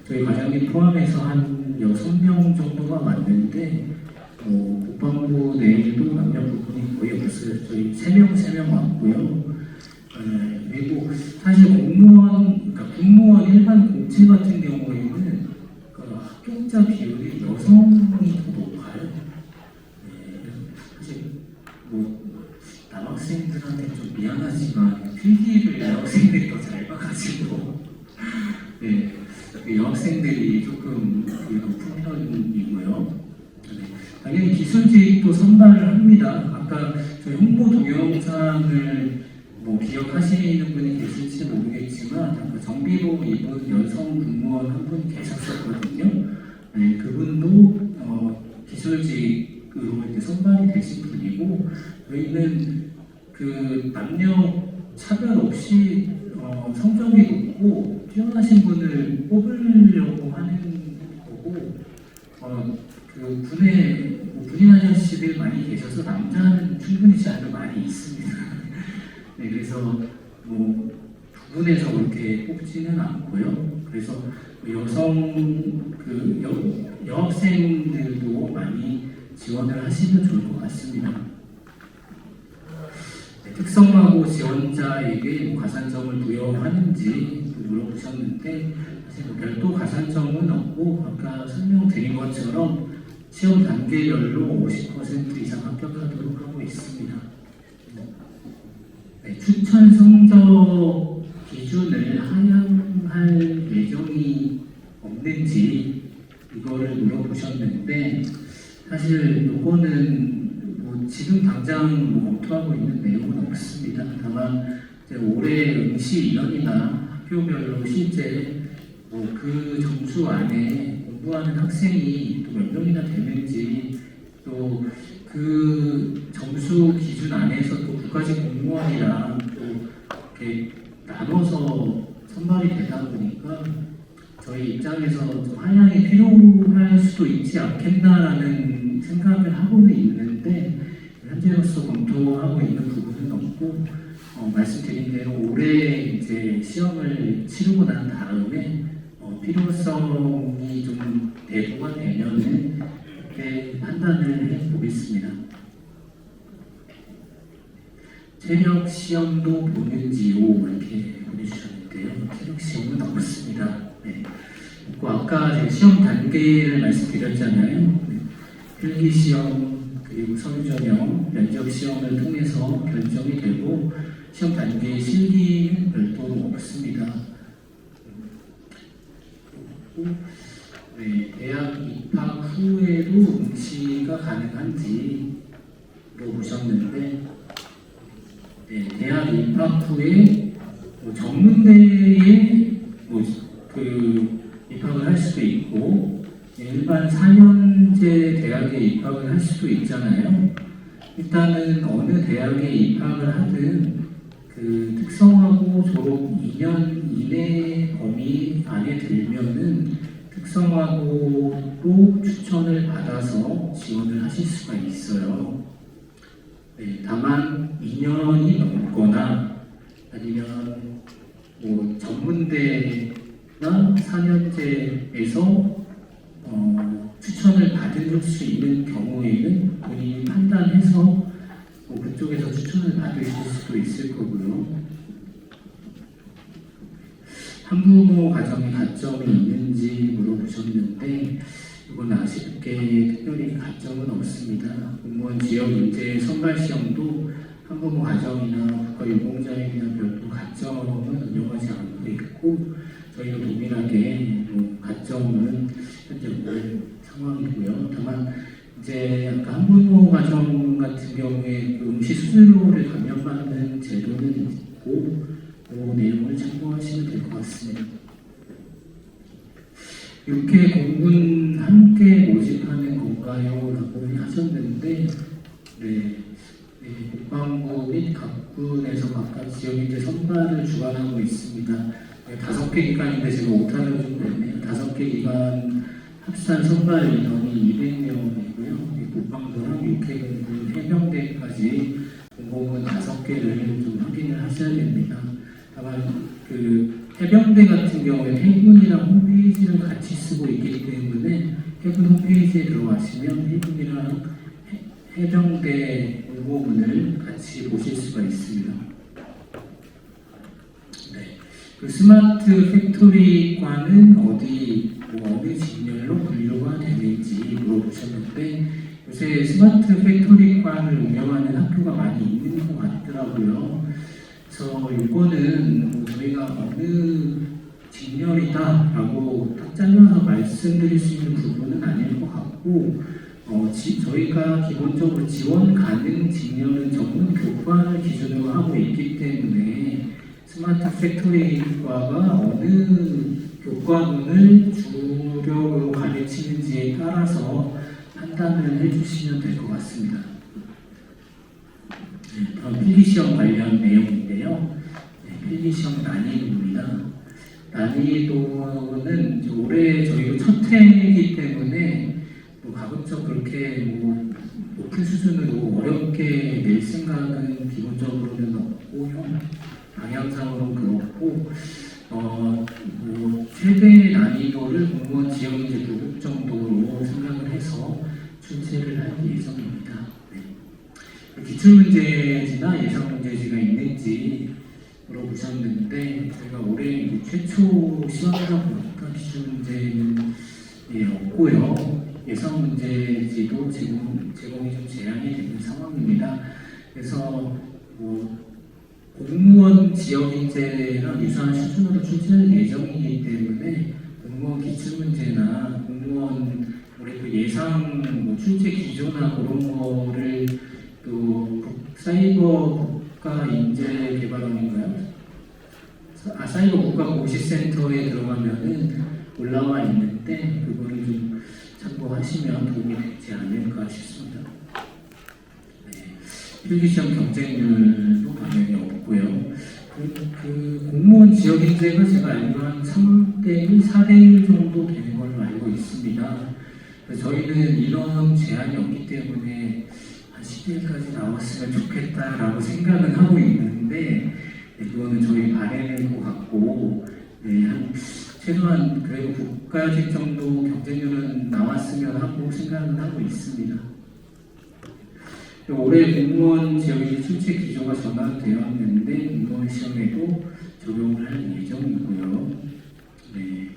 저희 과장님 포함해서 한 6명 정도가 왔는데 국방부 내에도 남녀 구분이 거의 없어요. 저희 3명 왔고요. 그리고 사실 군무원 일반 공채 같은 경우에는 합격자 비율이 여성이 더 높아요. 사실 남학생들한테 좀 미안하지만 필기를 여학생들이 더 잘 봐가지고 네, 여학생들이 조금 높은 편이고요. 당연히 기술직도 선발을 합니다. 아까 저희 홍보 동영상을 기억하시는 분이 계실지 모르겠지만 정비로 입은 여성 군무원 한 분 계셨었거든요. 네, 그분도 기술직으로 이렇게 선발이 되신 분이고 저희는 남녀 차별 없이 성적이 높고 뛰어나신 분을 뽑으려고 하는 거고 군에 군인 아저씨들 많이 계셔서 남자는 충분히 자료 많이 있습니다. 네, 그래서 부분에서 그렇게 뽑지는 않고요. 그래서 여학생들도 많이 지원을 하시면 좋을 것 같습니다. 네, 특성화고 지원자에게 가산점을 부여하는지 물어보셨는데 사실 별도 가산점은 없고 아까 설명드린 것처럼 시험 단계별로 50% 이상 합격하도록 하고 있습니다. 네, 추천 성적 기준을 하향할 예정이 없는지 이거를 물어보셨는데 사실 이거는 지금 당장 검토하고 있는 내용은 없습니다. 다만 올해 응시 인원이나 학교별로 실제 그 점수 안에 공부하는 학생이 또 몇 명이나 되는지 또 그 점수 기준 안에서 또 국가직 공무원이랑 또 이렇게 나눠서 선발이 되다 보니까 저희 입장에서 좀 하향이 필요할 수도 있지 않겠나라는 생각을 하고는 있는데 현재로서 검토하고 있는 부분은 없고 말씀드린 대로 올해 이제 시험을 치르고 난 다음에 필요성이 좀 대두가 되면은 그때 판단을 해보겠습니다. 체력 시험도 보는지요 이렇게 보내주셨는데요. 체력 시험은 없습니다. 네. 아까 제가 시험 단계를 말씀드렸잖아요. 네. 필기 시험 그리고 서류 전형, 면접 시험을 통해서 결정이 되고 시험 단계의 실기는 별도로 없습니다. 네, 대학 입학 후에도 응시가 가능한지 물어보셨는데 네, 대학 입학 후에 전문대에 일반 4년제 대학에 입학을 할 수도 있잖아요. 일단은 어느 대학에 입학을 하든 그 특성화고 졸업 2년 이내 범위 안에 들면은 특성화고로 추천을 받아서 지원을 하실 수가 있어요. 네, 다만 2년이 넘거나 아니면 뭐 전문대나 4년제에서 추천을 받을 수 있는 경우에는 본인이 판단해서 뭐 그쪽에서 추천을 받으실 수도 있을 거고요. 한부모 가정에 가점이 있는지 물어보셨는데 이건 아쉽게 특별히 가점은 없습니다. 공무원 지역 인재 선발 시험도 한부모 가정이나 국가유공자에게나 별도 가점은 운영하지 않고 있고 저희도 동일하게 가점은 현재 없는 상황이고요. 다만 이제 아까 한부모 가정 같은 경우에 그 응시 수수료를 감면받는 제도는 있고 그 내용을 참고하시면 될 것 같습니다. 6회 공군 함께 모집하는 건가요? 라고 하셨는데 네, 국방부 및 각군에서 각각 지역인재 선발을 주관하고 있습니다. 5개 기관인데 제가 오타를 좀 냈네요. 5개 기관 합산 선발 인원이 200명이고요. 국방부랑 육해공군 해병대까지 공공은 5개를 좀 확인을 하셔야 됩니다. 다만 그 해병대 같은 경우에 해군이랑 홈페이지를 같이 쓰고 있기 때문에 해군 홈페이지에 들어가시면 해군이랑 해병대 공고문을 같이 보실 수가 있습니다. 네. 그 스마트 팩토리과는 어느 직렬로 분류가 되는지 물어보셨는데 요새 스마트 팩토리과를 운영하는 학교가 많이 있는 것 같더라고요. 그래서 이거는 저희가 어느 직렬이다라고 딱 잘라서 말씀드릴 수 있는 부분은 아닐 것 같고 저희가 기본적으로 지원 가능 직렬은 전문 교과를 기준으로 하고 있기 때문에 스마트 팩토리과가 어느 교과문을 주력으로 가르치는지에 따라서 판단을 해주시면 될 것 같습니다. 그럼 필기시험 관련 내용인데요. 필기시험 난이도입니다. 난이도는 올해 저희가 첫 해이기 때문에 가급적 그렇게 높은 수준으로 어렵게 낼 생각은 기본적으로는 없고 방향상으로는 그렇고 최대 난이도를 공무원 지역인재 교육 정도로 생각을 해서 출제를 할 예정입니다. 네. 기출문제지나 예상문제지가 있는지 물어보셨는데 저희가 올해 최초 시험이다 보니까 기출문제는 없고요. 예상문제지도 제공이 좀 제한이 되는 상황입니다. 그래서 공무원 지역인재랑 유사한 수준으로 출제할 예정이기 때문에 공무원 기출문제나 공무원 올해 또 예상 출제 기조나 그런 거를 또 사이버 국가인재개발원인가요? 사이버 국가고시센터에 들어가면은 올라와 있는데 그거를 좀 참고하시면 도움이 되지 않을까 싶습니다. 네. 필기시험 경쟁률도 당연히 없고요. 그 공무원 지역인재가 제가 알기로 한 3대1, 4대1 정도 되는 걸로 알고 있습니다. 그래서 저희는 이런 제한이 없기 때문에 한 10대까지 나왔으면 좋겠다라고 생각은 하고 있는데 그거는 저희 바램인 것 같고 한 최소한 그래도 국가직 정도 경쟁률은 나왔으면 하고 생각은 하고 있습니다. 올해 공무원 지역인재 출제 기조가 전환되었는데 이번 시험에도 적용을 할 예정이고요. 네.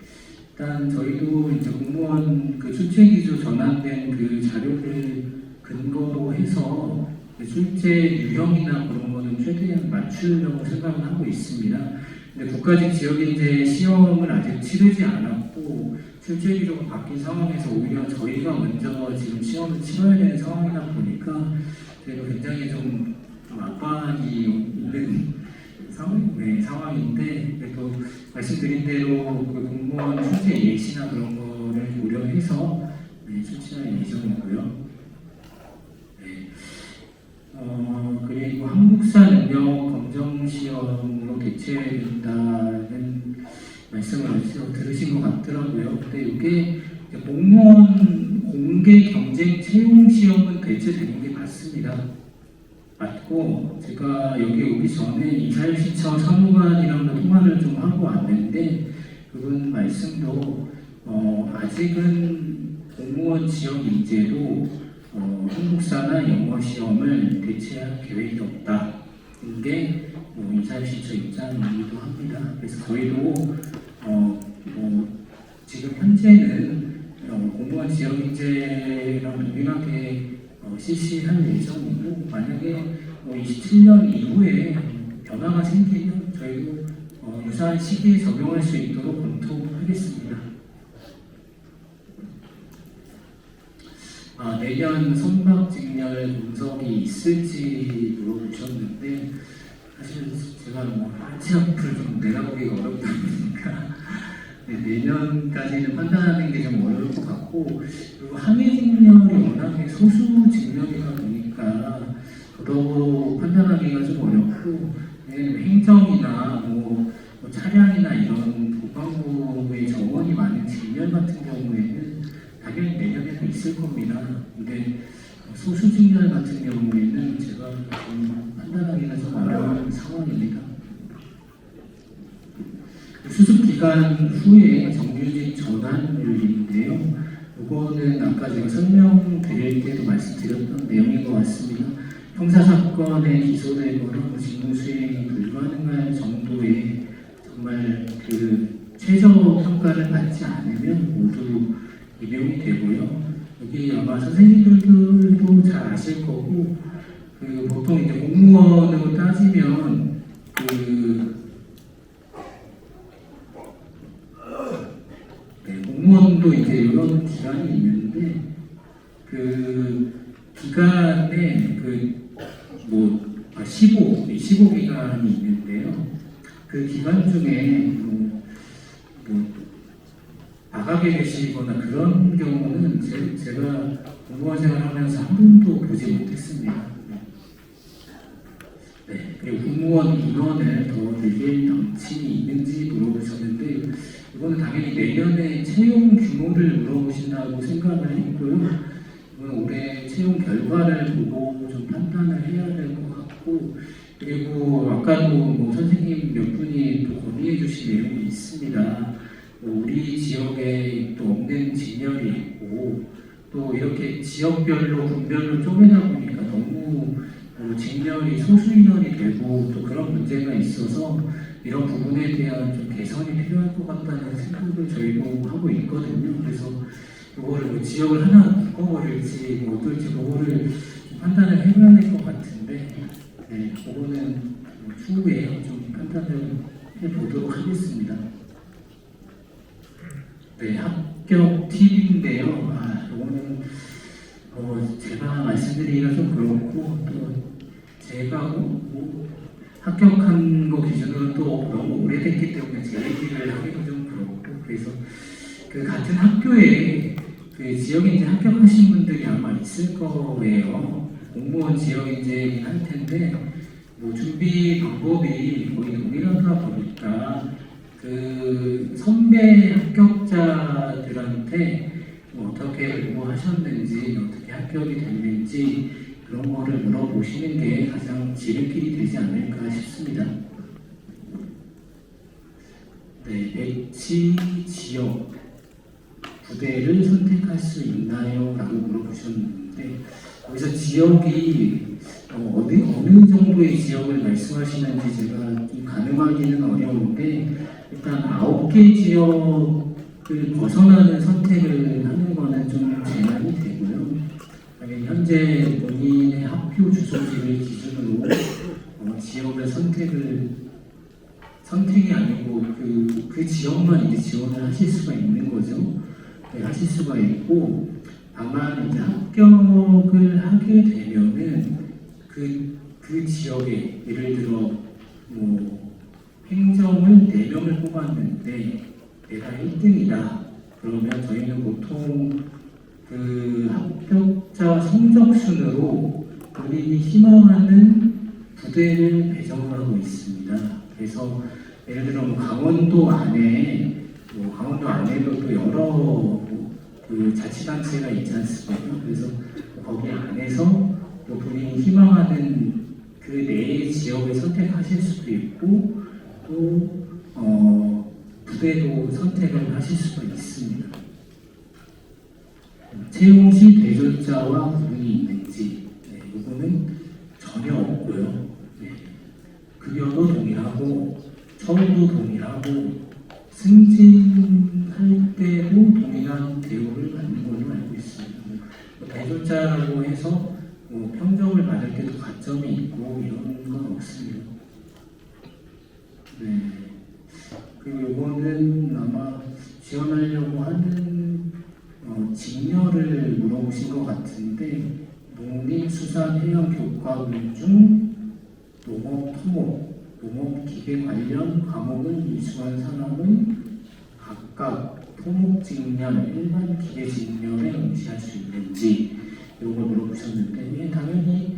일단 저희도 이제 공무원 그 출제 기조 전환된 그 자료를 근거로 해서 출제 유형이나 그런 거는 최대한 맞추려고 생각을 하고 있습니다. 근데 국가직 지역인재 시험을 아직 치르지 않았고 출제 기조가 바뀐 상황에서 오히려 저희가 먼저 지금 시험을 치러야 되는 상황이다 보니까 저희가 굉장히 좀 압박이 있는 상황인데 그래도 말씀드린 대로 그 공무원 출제 예시나 그런 거를 고려해서 출시할 예정이고요. 네. 그리고 한국사 능력 검정 시험으로 대체된다는 말씀을 어디서 들으신 것 같더라고요. 근데 이게 공무원 공개 경쟁 채용 시험은 대체되는 게 맞습니다. 맞고 제가 여기 오기 전에 이사일시청 사무관이랑도 통화를 좀 하고 왔는데 그분 말씀도 아직은 공무원 지역 인재도 한국사나 영어 시험을 대체할 계획이 없다. 이게 이사일시청 입장이기도 합니다. 그래서 저희도 지금 현재는 공무원 지역 인재랑 동일하게 실시할 예정이고 만약에 27년 이후에 변화가 생기면 저희도 유사한 시기에 적용할 수 있도록 검토하겠습니다. 내년 선박직렬 분석이 있을지 물어보셨는데 사실 제가 한치 앞을 좀 내다보기가 어렵다 보니까 내년까지는 판단하는 게 좀 어려울 것 같고 그리고 항해직렬이 워낙에 소수 직렬이다 보니까 더더욱 판단하기가 좀 어렵고 행정이나 차량이나 이런 보관부의 정원이 많은 직렬 같은 경우에는 당연히 내년에도 있을 겁니다. 근데 소수 직렬 같은 경우에는 제가 좀 판단하기가 좀 어려운 상황입니다. 수습 기간 후에 정규직 전환율인데요. 이거는 아까 제가 설명드릴 때도 말씀드렸던 내용인 것 같습니다. 형사사건에 기소되거나 직무 수행이 불가능한 정도의 정말 최저 평가를 받지 않으면 모두 임용이 되고요. 여기 아마 선생님들도 잘 아실 거고 보통 이제 공무원으로 따지면 공무원도 이제 이런 기간이 있는데 기간에 15 기간이 있는데요. 그 기간 중에 나가게 되시거나 그런 경우는 제가 공무원 생활하면서 한 번도 보지 못했습니다. 네, 그리고 공무원 인원을 더 늘릴 방침이 있는지 물어보셨는데 이거는 당연히 내년에 채용 규모를 물어보신다고 생각을 했고요. 이건 올해 채용 결과를 보고 좀 판단을 해야 될 것 같고 그리고 아까도 선생님 몇 분이 또 건의해 주신 내용이 있습니다. 우리 지역에 또 없는 직렬이 있고 또 이렇게 지역별로 군별로 쪼개다 보니까 너무 직렬이 소수 인원이 되고 또 그런 문제가 있어서 이런 부분에 대한 좀 개선이 필요할 것 같다는 생각을 저희도 하고 있거든요. 그래서 이거를 지역을 하나 묶어버릴지 어떨지 그거를 판단을 해봐야 될 것 같은데 그거는 추후에 좀 판단을 해보도록 하겠습니다. 네, 합격 팁인데요. 이거는 제가 말씀드리기가 좀 그렇고 또 제가 합격한 거 기준으로 또 너무 오래됐기 때문에 제 얘기를 하기도 좀 그렇고 그래서 같은 학교에 지역인재 합격하신 분들이 아마 있을 거예요. 공무원 지역인재이긴 할 텐데 준비 방법이 거의 동일하다 보니까 선배 합격자들한테 어떻게 공부하셨는지 어떻게 합격이 됐는지 그런 거를 물어보시는 게 가장 지름길이 되지 않을까 싶습니다. 네, 배치 지역 부대를 선택할 수 있나요? 라고 물어보셨는데 여기서 지역이 어느 정도의 지역을 말씀하시는지 제가 좀 가늠하기는 어려운데 일단 9개 지역을 벗어나는 선택을 하는 거는 좀 제한이 되고요. 현재 본인의 학교 주소지를 기준으로 지역을 선택이 아니고 그 지역만 이제 지원을 하실 수가 있는 거죠. 네, 하실 수가 있고 다만 이제 합격을 하게 되면은 그 지역에 예를 들어 행정을 4명을 뽑았는데 내가 1등이다. 그러면 저희는 보통 그 합격자 성적 순으로 본인이 희망하는 부대를 배정을 하고 있습니다. 그래서 예를 들어 뭐 강원도 안에도 또 여러 그 자치단체가 있지 않습니까? 그래서 거기 안에서 또 본인이 희망하는 그 내 지역을 선택하실 수도 있고 또 부대도 선택을 하실 수도 있습니다. 채용 시 대졸자와 구분이 있는지 이거는 전혀 없고요. 급여도 동일하고 처우도 동일하고 승진할 때도 동일한 대우를 받는 걸로 알고 있습니다. 대졸자라고 해서 평점을 받을 때도 가점이 있고 이런 건 없습니다. 그리고 이거는 아마 지원하려고 하는 직렬을 물어보신 것 같은데 농림수산해양교과문 중 농업, 토목, 농업기계 관련 과목을 이수한 사람은 각각 토목 직렬, 일반 기계 직렬에 응시할 수 있는지 이걸 물어보셨는데 당연히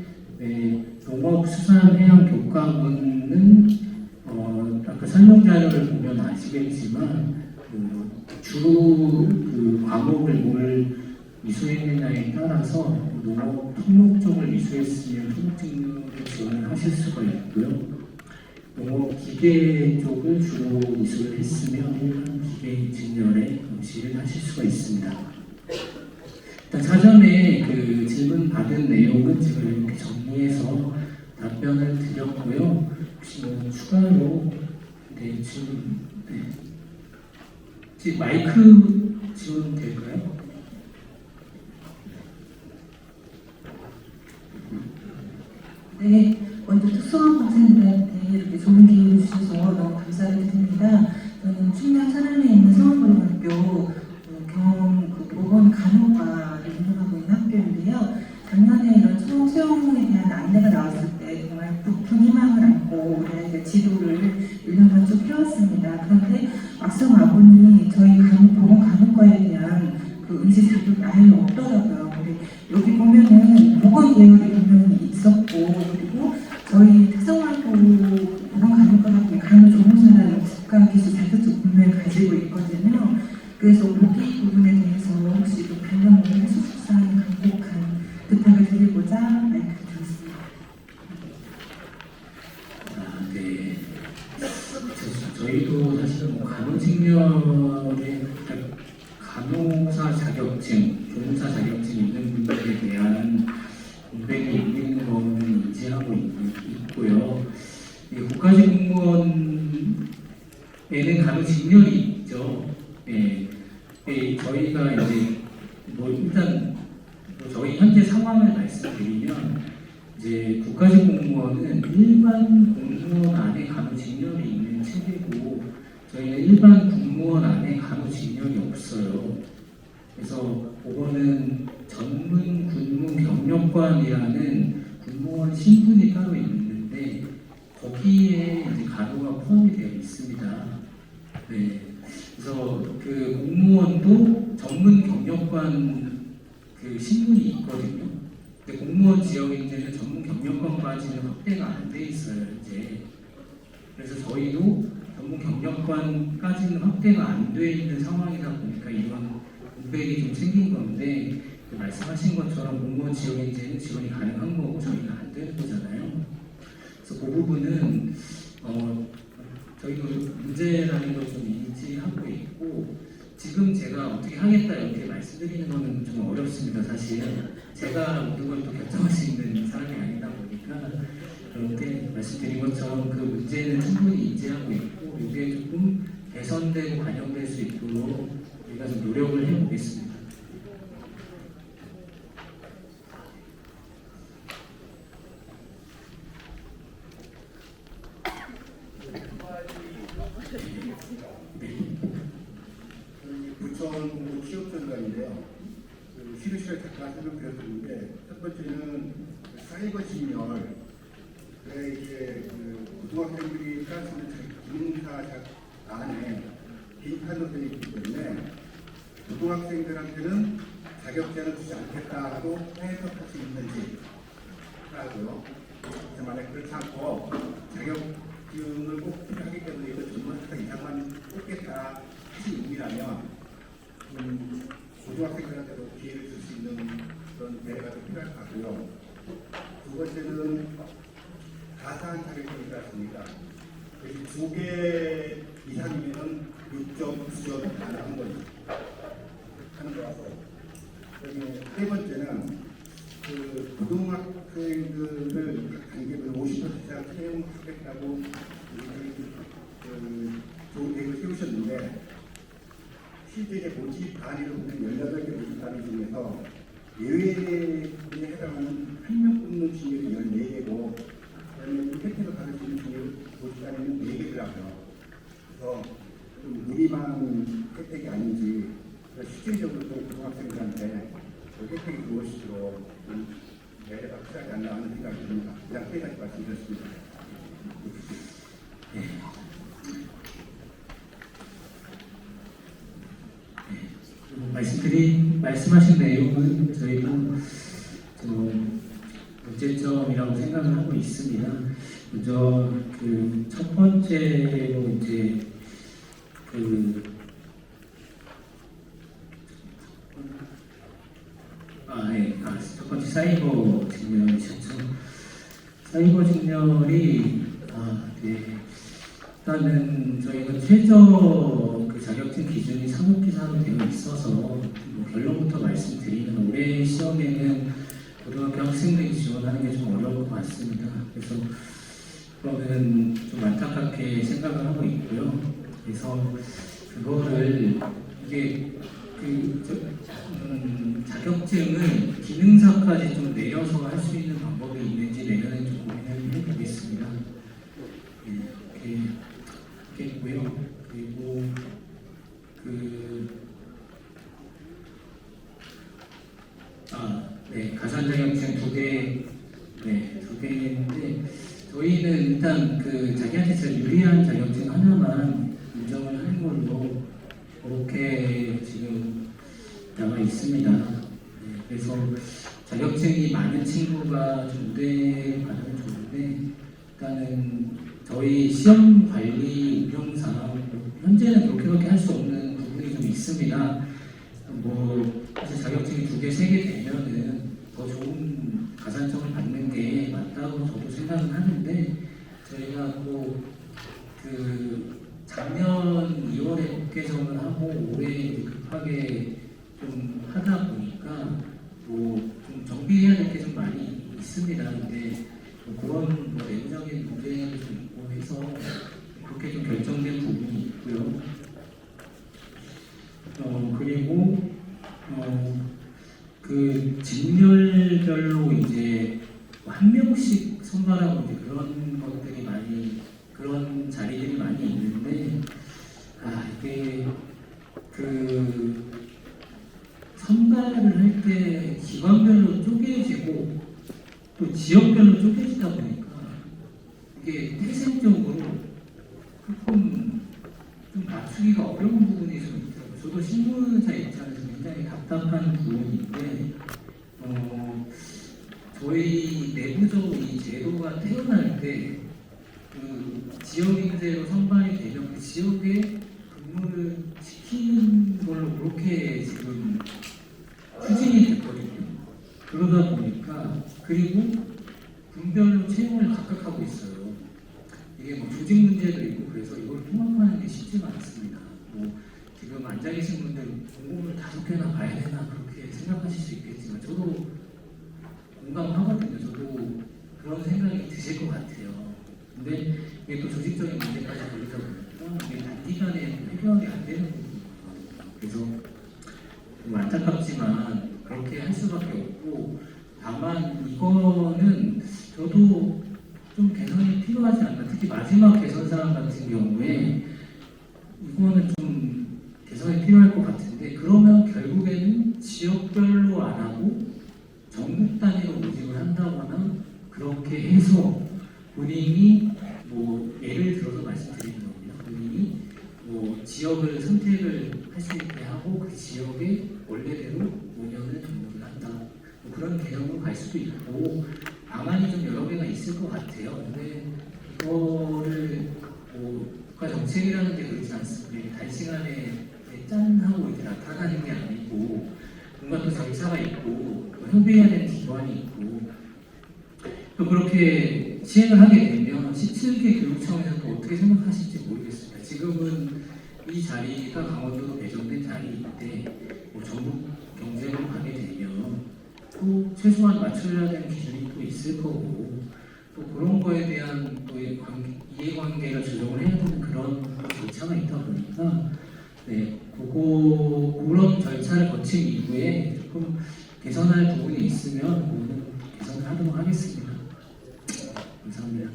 농업수산해양교과문은 아까 설명 자료를 보면 아시겠지만 주 과목을 뭘 이수했느냐에 따라서 농업, 토목 쪽을 이수했으면 토목 직렬을 지원을 하실 수가 있고요. 농업 기계 쪽을 주로 이수를 했으면 일반 기계 직렬에 응시를 하실 수가 있습니다. 일단 사전에 그 질문 받은 내용은 지금 이렇게 정리해서 답변을 드렸고요. 혹시 뭐 추가로 지금 마이크 지원 될까요? 네, 먼저 특수한 학생들한테 이렇게 좋은 기회를 주셔서 너무 감사를 드립니다. 저는 충남 산안에 있는 서울고등학교 보건 간호과를 운영하고 있는 학교인데요. 작년에 이런 초등 수영에 대한 안내가 나왔을 때 정말 높은 희망을 안고 우리 지도를 1년간 쭉 해왔습니다. 그런데 막상 와보니 저희 보건 간호과에 대한 그 응시 자격이 아예 없더라고요. 근데 여기 보면은 보건 계열이 분명히 있었고 그리고 저희 특성화고 보건 간호과 같은 간호조무사라는 국가기술 자격증 분명히 가지고 있거든요. 그래서 보기 부분에 대해서 혹시 또 관련을 해주실사는 간곡한 부탁을 드리고자 마이크를 드렸습니다. 네. 저희도 사실은 간호직렬의 간호사 자격증, 조무사 자격증 있는 분들에 대한 공백이 있는 거는 인지하고 있고요. 국가직 공무원에는 간호직렬이 있죠. 저희가 이제 일단 저희 현재 상황을 말씀드리면 이제 국가직 공무원은 일반 공무원 안에 간호직렬이 있는 체계고 저희는 일반 공무원 안에 간호직렬이 없어요. 그래서 그거는 전문 군무 경력관이라는 군무원 신분이 따로 있는데 거기에 이제 간호가 포함이 되어 있습니다. 그래서 그 공무원도 전문 경력관 그 신분이 있거든요. 근데 공무원 지역인데는 전문 경력관까지는 확대가 안 돼 있어요, 이제. 그래서 저희도 전문 경력관까지는 확대가 안 돼 있는 상황이다 보니까 이런 공백이 좀 생긴 건데 말씀하신 것처럼 공무원 지역인재는 지원이 가능한 거고 저희는 안 되는 거잖아요. 그래서 그 부분은 저희도 문제라는 걸 좀 인지하고 있고 지금 제가 어떻게 하겠다 이렇게 말씀드리는 거는 좀 어렵습니다. 사실 제가 모든 걸 또 결정할 수 있는 사람이 아니다 보니까 그런데 말씀드린 것처럼 그 문제는 충분히 인지하고 있고 이게 조금 개선되고 반영될 수 있도록 우리가 좀 노력을 해보겠습니다. 부천 공부 취업전단인데요. 쉬는 잠깐 설명드렸는데 첫 번째는 사이버 직렬, 이제 고등학생들이 할 수 있는 기능사 안에 개인판으로 되어 있기 때문에 고등학생들한테는 자격제는 주지 않겠다고 해석할 수 있는지 하고요. 만약 그렇지 않고 자격증을 꼭 필요하기 때문에 이거 전문학사 이상만 뽑겠다 하신 의미라면 고등학생들한테도 기회를 줄 수 있는 그런 대회가 좀 필요할 것 같고요. 두 번째는 가사한 자격증이 있습니다. 2개 이상이면 6.9점 가능한 거죠. 하는 거라서. 세 번째는 고등학생들을 각 단계별 50% 이상 채용하겠다고 좋은 계획을 세우셨는데 실제 이제 모집 단위로 보면 18개 모집 단위 중에서 예외에 해당하는 1명 뽑는 직렬이 14개고 그다음에 혜택을 받을 수 있는 직렬 모집 단위는 4개더라고요. 그래서 좀 무리만 혜택이 아닌지 실질적으로 또 고등학생들한테 혜택이 무엇이도록 내가 확실하지 않나 하는 생각이 듭니다. 그냥 세 가지 말씀드렸습니다. 말씀하신 내용은 저희도 문제점이라고 생각을 하고 있습니다. 먼저 첫 번째로 이제 첫 번째 사이버 직렬이셨죠. 사이버 직렬이 일단은 저희가 최저 자격증 기준이 사법기사로 되어 있어서 결론부터 말씀드리면 올해 시험에는 고등학교 학생들이 지원하는 게 좀 어려울 것 같습니다. 그래서 그거는 좀 안타깝게 생각을 하고 있고요. 그래서 그거를 이게 자격증을 기능사까지 좀 내려서 할 수 있는 방법이 있는지 내년에 좀 고민을 해보겠습니다. 이렇게 있겠고요. 그리고 가산 자격증 두 개인데 저희는 일단 자기한테 제일 유리한 자격증 하나만 인정을 하는 걸로 그렇게 지금 나와 있습니다. 그래서 자격증이 많은 친구가 좀 우대 가는 좋은데 일단은 저희 시험 관리 운영상 현재는 그렇게밖에 할 수 없는 부분이 좀 있습니다. 사실 자격증이 2개, 3개 되면은 더 좋은 가산점을 받는 게 맞다고 저도 생각은 하는데 저희가 또 작년 2월에 국회정을 하고 올해 급하게 좀 하다 보니까 좀 정비해야 될 게 좀 많이 있습니다. 근데 그런 내부적인 문제도 좀 있고 해서 그렇게 좀 결정된 부분이 있고요. 그리고 직렬별로 이제 한 명씩 선발하고 이제 그런 것들이 그런 자리들이 많이 있는데 이게 선발을 할 때 기관별로 쪼개지고 또 지역별로 쪼개지다 보니까 이게 태생적으로 조금 좀 맞추기가 어려운 부분이 좀 있더라고요. 저도 신문사 입장에서 굉장히 답답한 부분인데 저희 내부적으로 이 제도가 태어날 때 지역인재로 선발이 되면 그 지역에 근무를 시키는 걸로 그렇게 지금 추진이 됐거든요. 그러다 보니까 그리고 분별로 채용을 각각 하고 있어요. 이게 조직 문제도 있고 그래서 이걸 통합하는 게 쉽지가 않습니다. 지금 앉아 계신 분들 공고를 5개나 봐야 되나 그렇게 생각하실 수 있겠지만 저도 공감하거든요. 저도 그런 생각이 드실 것 같아요. 근데 이게 또 조직적인 문제까지 걸리다 보니까 이게 단기간에 해결이 안 되는 부분이거든요. 그래서 좀 안타깝지만 그렇게 할 수밖에 없고 다만 이거는 저도 좀 개선이 필요하지 않나. 특히 마지막 개선 사항 같은 경우에 이거는 좀 개선이 필요할 것 같은데 그러면 결국에는 지역별로 안 하고 전국 단위로 모집을 한다거나 그렇게 해서 본인이 예를 들어서 말씀드리는 겁니다. 본인이 지역을 선택을 할 수 있게 하고 그 지역에 원래대로 5년을 등록을 한다. 뭐 그런 개념으로 갈 수도 있고 방안이 좀 여러 개가 있을 것 같아요. 근데 이거를 뭐 국가 정책이라는 게 그렇지 않습니다. 단시간에 짠 하고 이렇게 나타나는 게 아니고 뭔가 또 절차가 있고 협의해야 되는 기관이 있고 또 그렇게 시행을 하게 되면 17개 교육청에서 또 어떻게 생각하실지 모르겠습니다. 지금은 이 자리가 강원도로 배정된 자리인데 뭐 전국 경쟁으로 가게 되면 또 최소한 맞춰야 되는 기준이 또 있을 거고 또 그런 거에 대한 또 이해관계가 조정을 해야 되는 그런 절차가 있다 보니까 네, 그런 절차를 거친 이후에 조금 개선할 부분이 있으면 그거는 개선을 하도록 하겠습니다. 감사합니다.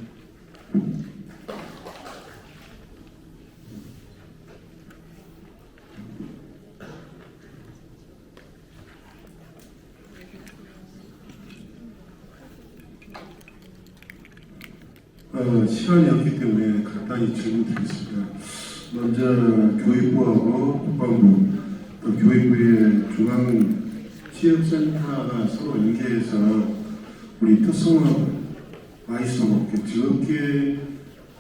시간이 없기 때문에 간단히 질문드리겠습니다. 먼저 교육부하고 국방부, 또 교육부의 중앙 취업센터가 서로 연계해서 우리 특성화 아이스모크 지역계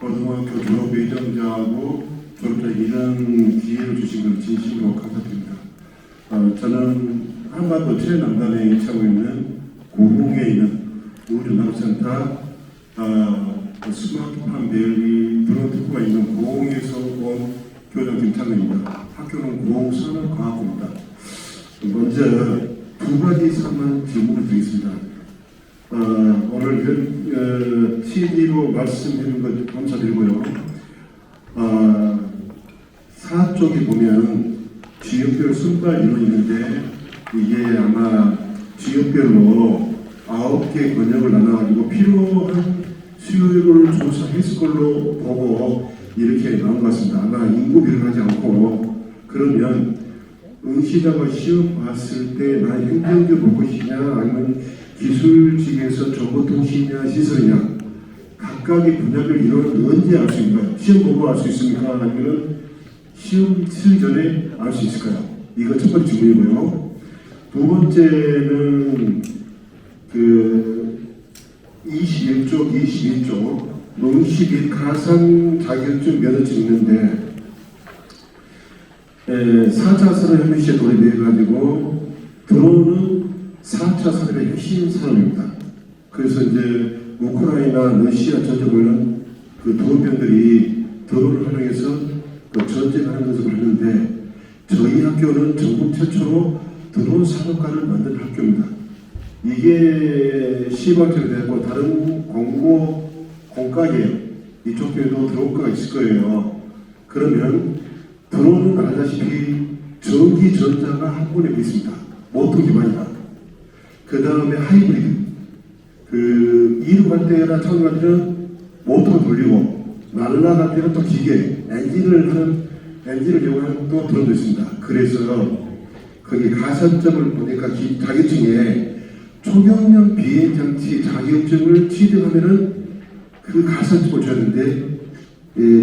고등학교 졸업 예정자하고 졸업자 이런 기회를 주신 걸 진심으로 감사드립니다. 저는 한반도 최남단에 위치하고 있는 고흥에 있는 우주난센터 스마트팜 밸리 드론 특구가 있는 고흥에서 온 교장 김창근입니다. 학교는 고흥산업과학부입니다. 먼저 두 가지 사만 질문을 드리겠습니다. 오늘 CD로 말씀해 주신 것 감사드리고요. 4쪽에 보면 지역별 선발 인원이 있는데 이게 아마 지역별로 9개 권역을 나눠가지고 필요한 수요를 조사했을 걸로 보고 이렇게 나온 것 같습니다. 아마 인구 비례하지 않고 그러면 응시자가 시험 봤을 때 나 행정교 로봇이냐 아니면 기술직에서 정보통신이냐 시설이냐 각각의 분야별 이론은 언제 알 수 있는가요? 시험 보고 알 수 있습니까? 아니면 시험 치기 전에 알 수 있을까요? 이거 첫 번째 질문이고요. 두 번째는 21쪽, 22쪽 응시 및 가상 자격증 면허증 있는데 4차 산업혁명시에 돌입해가지고 드론은 4차 산업의 핵심 산업입니다. 그래서 이제 우크라이나, 러시아 전쟁에는 그 드론병들이 드론을 활용해서 전쟁하는 연습을 했는데 저희 학교는 전국 최초로 드론 산업과를 만든 학교입니다. 이게 시발적이 되고 다른 공과계 이쪽 교회도 드론과가 있을 거예요. 그러면 드론은 알다시피 전기 전자가 한 번에 있습니다. 모터 기반이다. 그 다음에 하이브리드. 이루 갈 때나 차로 갈 때는 모터 돌리고 날아갈 때는 또 기계, 엔진을 이용하는 또 드론도 있습니다. 그래서 거기 가산점을 보니까 자격증에 초경량 비행 장치 자격증을 취득하면은 그 가산점을 줘야 되는데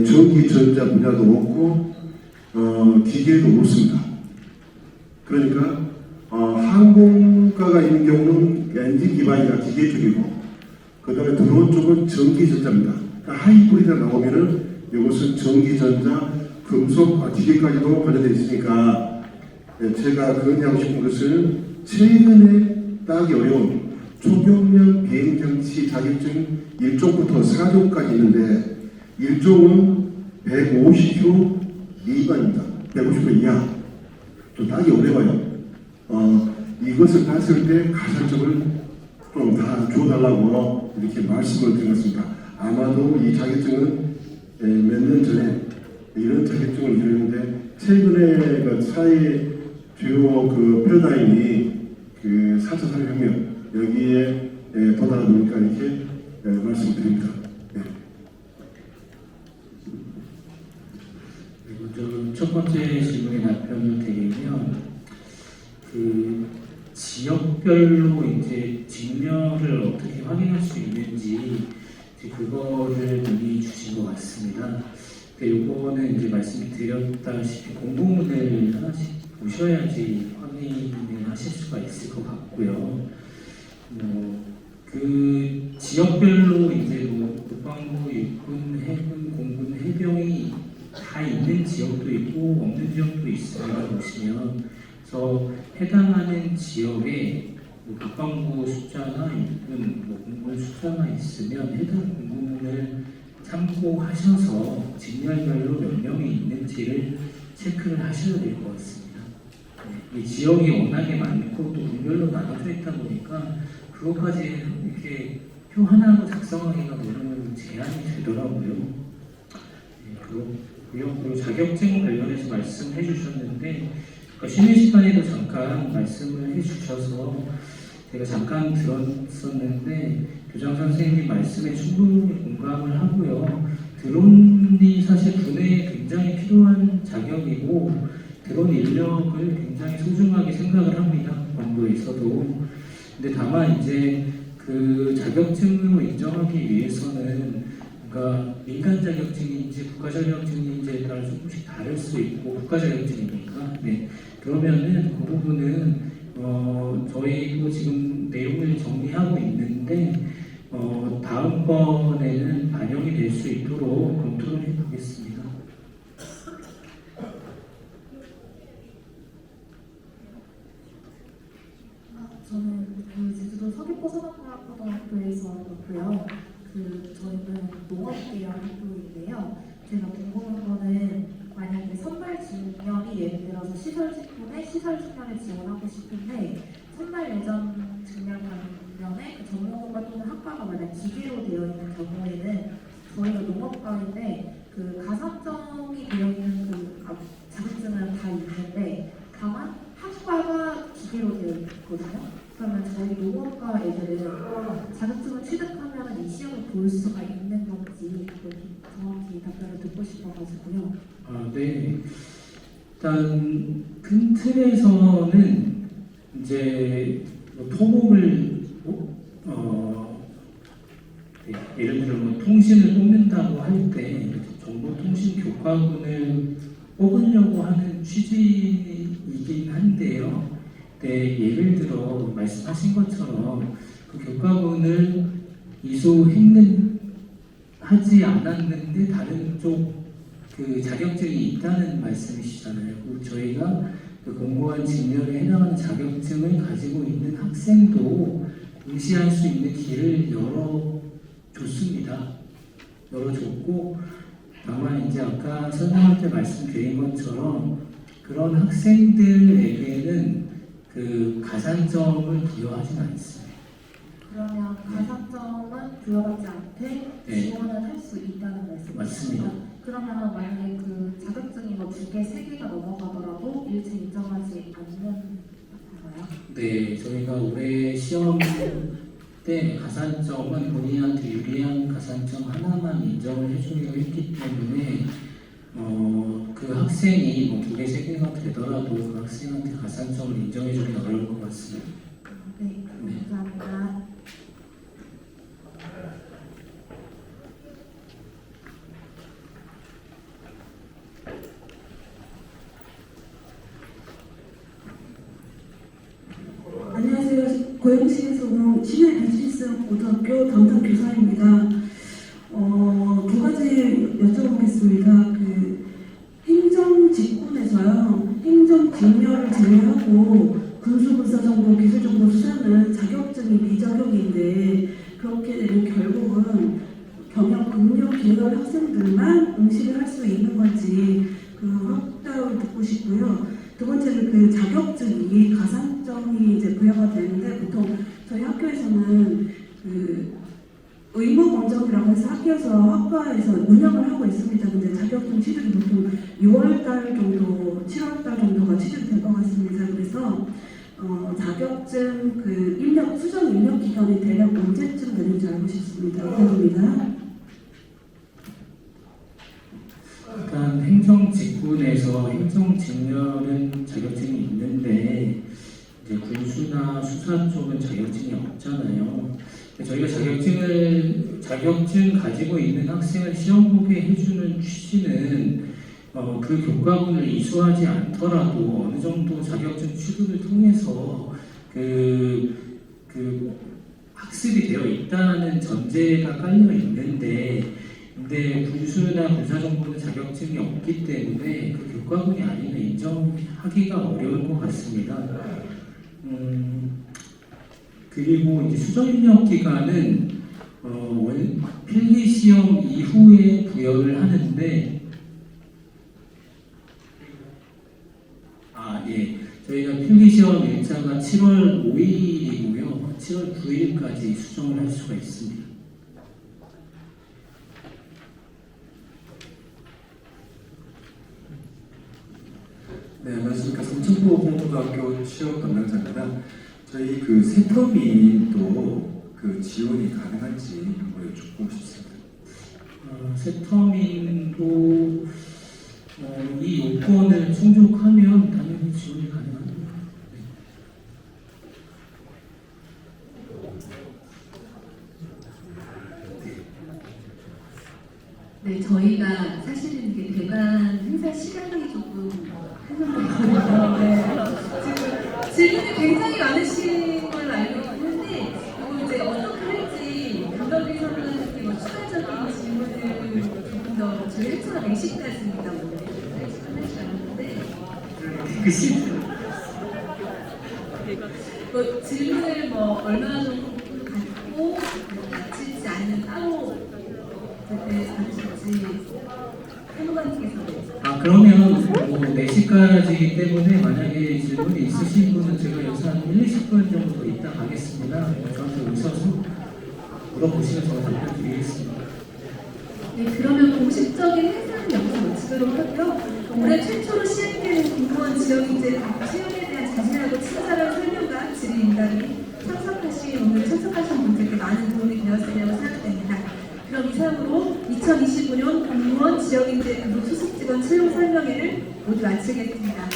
전기 전자 분야도 없고 기계도 없습니다. 그러니까 항공과가 있는 경우는 엔진 기반이나 기계 쪽이고 그 다음에 드론 쪽은 전기 전자입니다. 그러니까 하이브리드가 나오면은 이것은 전기 전자, 금속, 기계까지도 관련되어 있으니까 제가 건의하고 싶은 것은 최근에 따기 어려운 초경량 비행장치 자격증 1종부터 4종까지 있는데 1종은 150km 미만입니다. 150km 이하. 좀 따기 어려워요. 이것을 땄을 때 가산점을 좀 다 줘달라고 이렇게 말씀을 드렸습니다. 아마도 이 자격증은 몇 년 전에 이런 자격증을 드렸는데 최근에 그 사회 주요 패러다임이 4차 산업혁명 여기에 도달하다 보니까 이렇게 말씀드립니다. 네. 먼저 첫 번째 질문에 답변을 드리면 지역별로 이제 직렬을 어떻게 확인할 수 있는지 그거를 문의 주신 것 같습니다. 요거는 이제 말씀드렸다시피 공고문을 하나씩 보셔야지 확인을 하실 수가 있을 것 같고요. 그 지역별로 이제 국방부, 육군, 해군, 공군, 해병이 다 있는 지역도 있고 없는 지역도 있습니다. 보시면 그래서 해당하는 지역에 국방부 숫자나 육군, 공군 숫자가 있으면 해당 공군을 참고하셔서 직렬별로 몇 명이 있는지를 체크를 하셔야 될 것 같습니다. 이 지역이 워낙에 많고 또 군별로 나눠져 있다 보니까 그것까지 이렇게 표 하나로 작성하기가 너무 제한이 되더라고요. 그리고 자격증 관련해서 말씀해 주셨는데 쉬는 시간에도 잠깐 말씀을 해 주셔서 제가 잠깐 들었었는데 교장 선생님 말씀에 충분히 공감을 하고요. 드론이 사실 군에 굉장히 필요한 자격이고 드론 인력을 굉장히 소중하게 생각을 합니다. 본부에서도. 근데 다만 이제 그 자격증으로 인정하기 위해서는 그러니까 민간 자격증인지 국가 자격증인지에 따라 조금씩 다를 수 있고 국가 자격증이니까 그러면은 그 부분은 저희도 지금 내용을 정리하고 있는데 다음번에는 반영이 될 수 있도록 검토를 해보겠습니다. 저는 그 제주도 서귀포 산업과학고등학교에서 왔고요. 저희는 농업계열 학교인데요. 제가 궁금한 거는 만약에 선발 증명이 예를 들어서 시설 직군에 시설 증명을 지원하고 싶은데 선발 예전 증명 반면에 그 전문가 또는 학과가 만약 기계로 되어 있는 경우에는 저희가 농업과인데 그 가산점이 되어 있는 그 자격증은 다 있는데 다만 학과가 기계로 되어 있거든요. 그러면 저희 농업과 애들은 자격증을 취득하면 이 시험을 볼 수가 있는 건지 정확히 답변을 듣고 싶어가지고요. 네. 일단 큰 틀에서는 이제 토목을 예를 들어 통신을 뽑는다고 할 때 정보통신교과군을 뽑으려고 하는 취지이긴 한데요. 예를 들어 말씀하신 것처럼 그 교과군을 하지 않았는데 다른 쪽 그 자격증이 있다는 말씀이시잖아요. 그리고 저희가 그 공무원 직렬에 해당하는 자격증을 가지고 있는 학생도 공시할 수 있는 길을 열어줬습니다. 열어줬고 다만 이제 아까 설명할 때 말씀드린 것처럼 그런 학생들에게는 그 가산점을 부여하지는 않습니다. 그러면 가산점은 부여받지 않되 지원을 할 수 있다는 말씀이시죠? 맞습니다. 그러면 만약에 그 자격증이 뭐 2개, 3개가 넘어가더라도 일체 인정하지 않는 건가요? 네, 저희가 올해 시험 때 가산점은 본인한테 유리한 가산점 하나만 인정을 해주기로 했기 때문에 그 학생이 뭐 2개, 3개가 되더라도 그 학생한테 가산점을 인정해주기 어려울 것 같습니다. 네, 감사합니다. 안녕하세요. 고양시에서 온 신의 단신성 고등학교 담당 교사입니다. 두 가지 여쭤보겠습니다. 그 행정 직군에서요, 행정 직렬을 제외하고 군수군사정보, 기술정보 수사는 자격증이 미적용인데 그렇게 되면 결국은 경영 능력 계열 학생들만 응시를 할 수 있는 건지 그 확답을 듣고 싶고요. 두 번째는 그 자격증이 가산점이 이제 부여가 되는데 보통 저희 학교에서는 그 의무 검정이라고 해서 학과에서 운영을 하고 있습니다. 근데 자격증 취득이 보통 6월달 정도, 7월달 정도가 취득될 것 같습니다. 그래서 자격증 그 수정 입력 기간이 대략 언제쯤 되는지 알고 싶습니다. 감사합니다. 일단 행정직군에서 행정직렬은 자격증이 있는데 이제 군수나 수사 쪽은 자격증이 없잖아요. 저희가 자격증 가지고 있는 학생을 시험 보게 해주는 취지는 그 교과문을 이수하지 않더라도 어느 정도 자격증 취급을 통해서 그 학습이 되어 있다는 전제가 깔려 있는데, 근데 군수나 군사 정보는 자격증이 없기 때문에 그 교과문이 아니면 인정하기가 어려울 것 같습니다. 그리고 이제 수정 입력 기간은 필기 시험 이후에 부여를 하는데, 저희가 필기 시험 일자가 7월 5일이고요, 7월 9일까지 수정을 할 수가 있습니다. 네, 안녕하십니까. 삼천포 공고등학교 취업 담당자입니다. 저희 그 세터민도 그 지원이 가능한지 한번 여쭙고 싶습니다. 세터민도 이 요건을 충족하면 당연히 지원이 가능합니다. 네, 저희가 사실은 이게 대관 행사 시간이 조금 한정되거든요. 네. 질문이 굉장히 많으신 걸로 알고 있는데, 이거 이제 어떻게 할지 감독님 선생님께 뭐 추가적인 질문을 조금 더 저희 행사가 4시까지입니다. 오늘 4시 않았는데 뭐 질문을 뭐 얼마나 정도 갖고 마칠지 아니면 따로 그때 마칠지 한우관님께서 그러면 뭐 4시까지이기 때문에 만약에 질문이 있으신 분은 제가 여기서 한 1, 20분 정도 이따 가겠습니다. 저한테 오셔서 물어보시면 제가 답변 드리겠습니다. 네, 그러면 공식적인 행사는 여기서 마치도록 하고요. 올해 최초로 시행되는 공무원 지역인재 채용에 대한 자세하고 친절한 설명과 질의응답이 오늘 참석하신 분들께 많은 도움이 되었으리라고 생각됩니다. 그럼 이상으로 2025년 공무원 지역인재 근로 소속 직원 채용 설명회를 모두 마치겠습니다.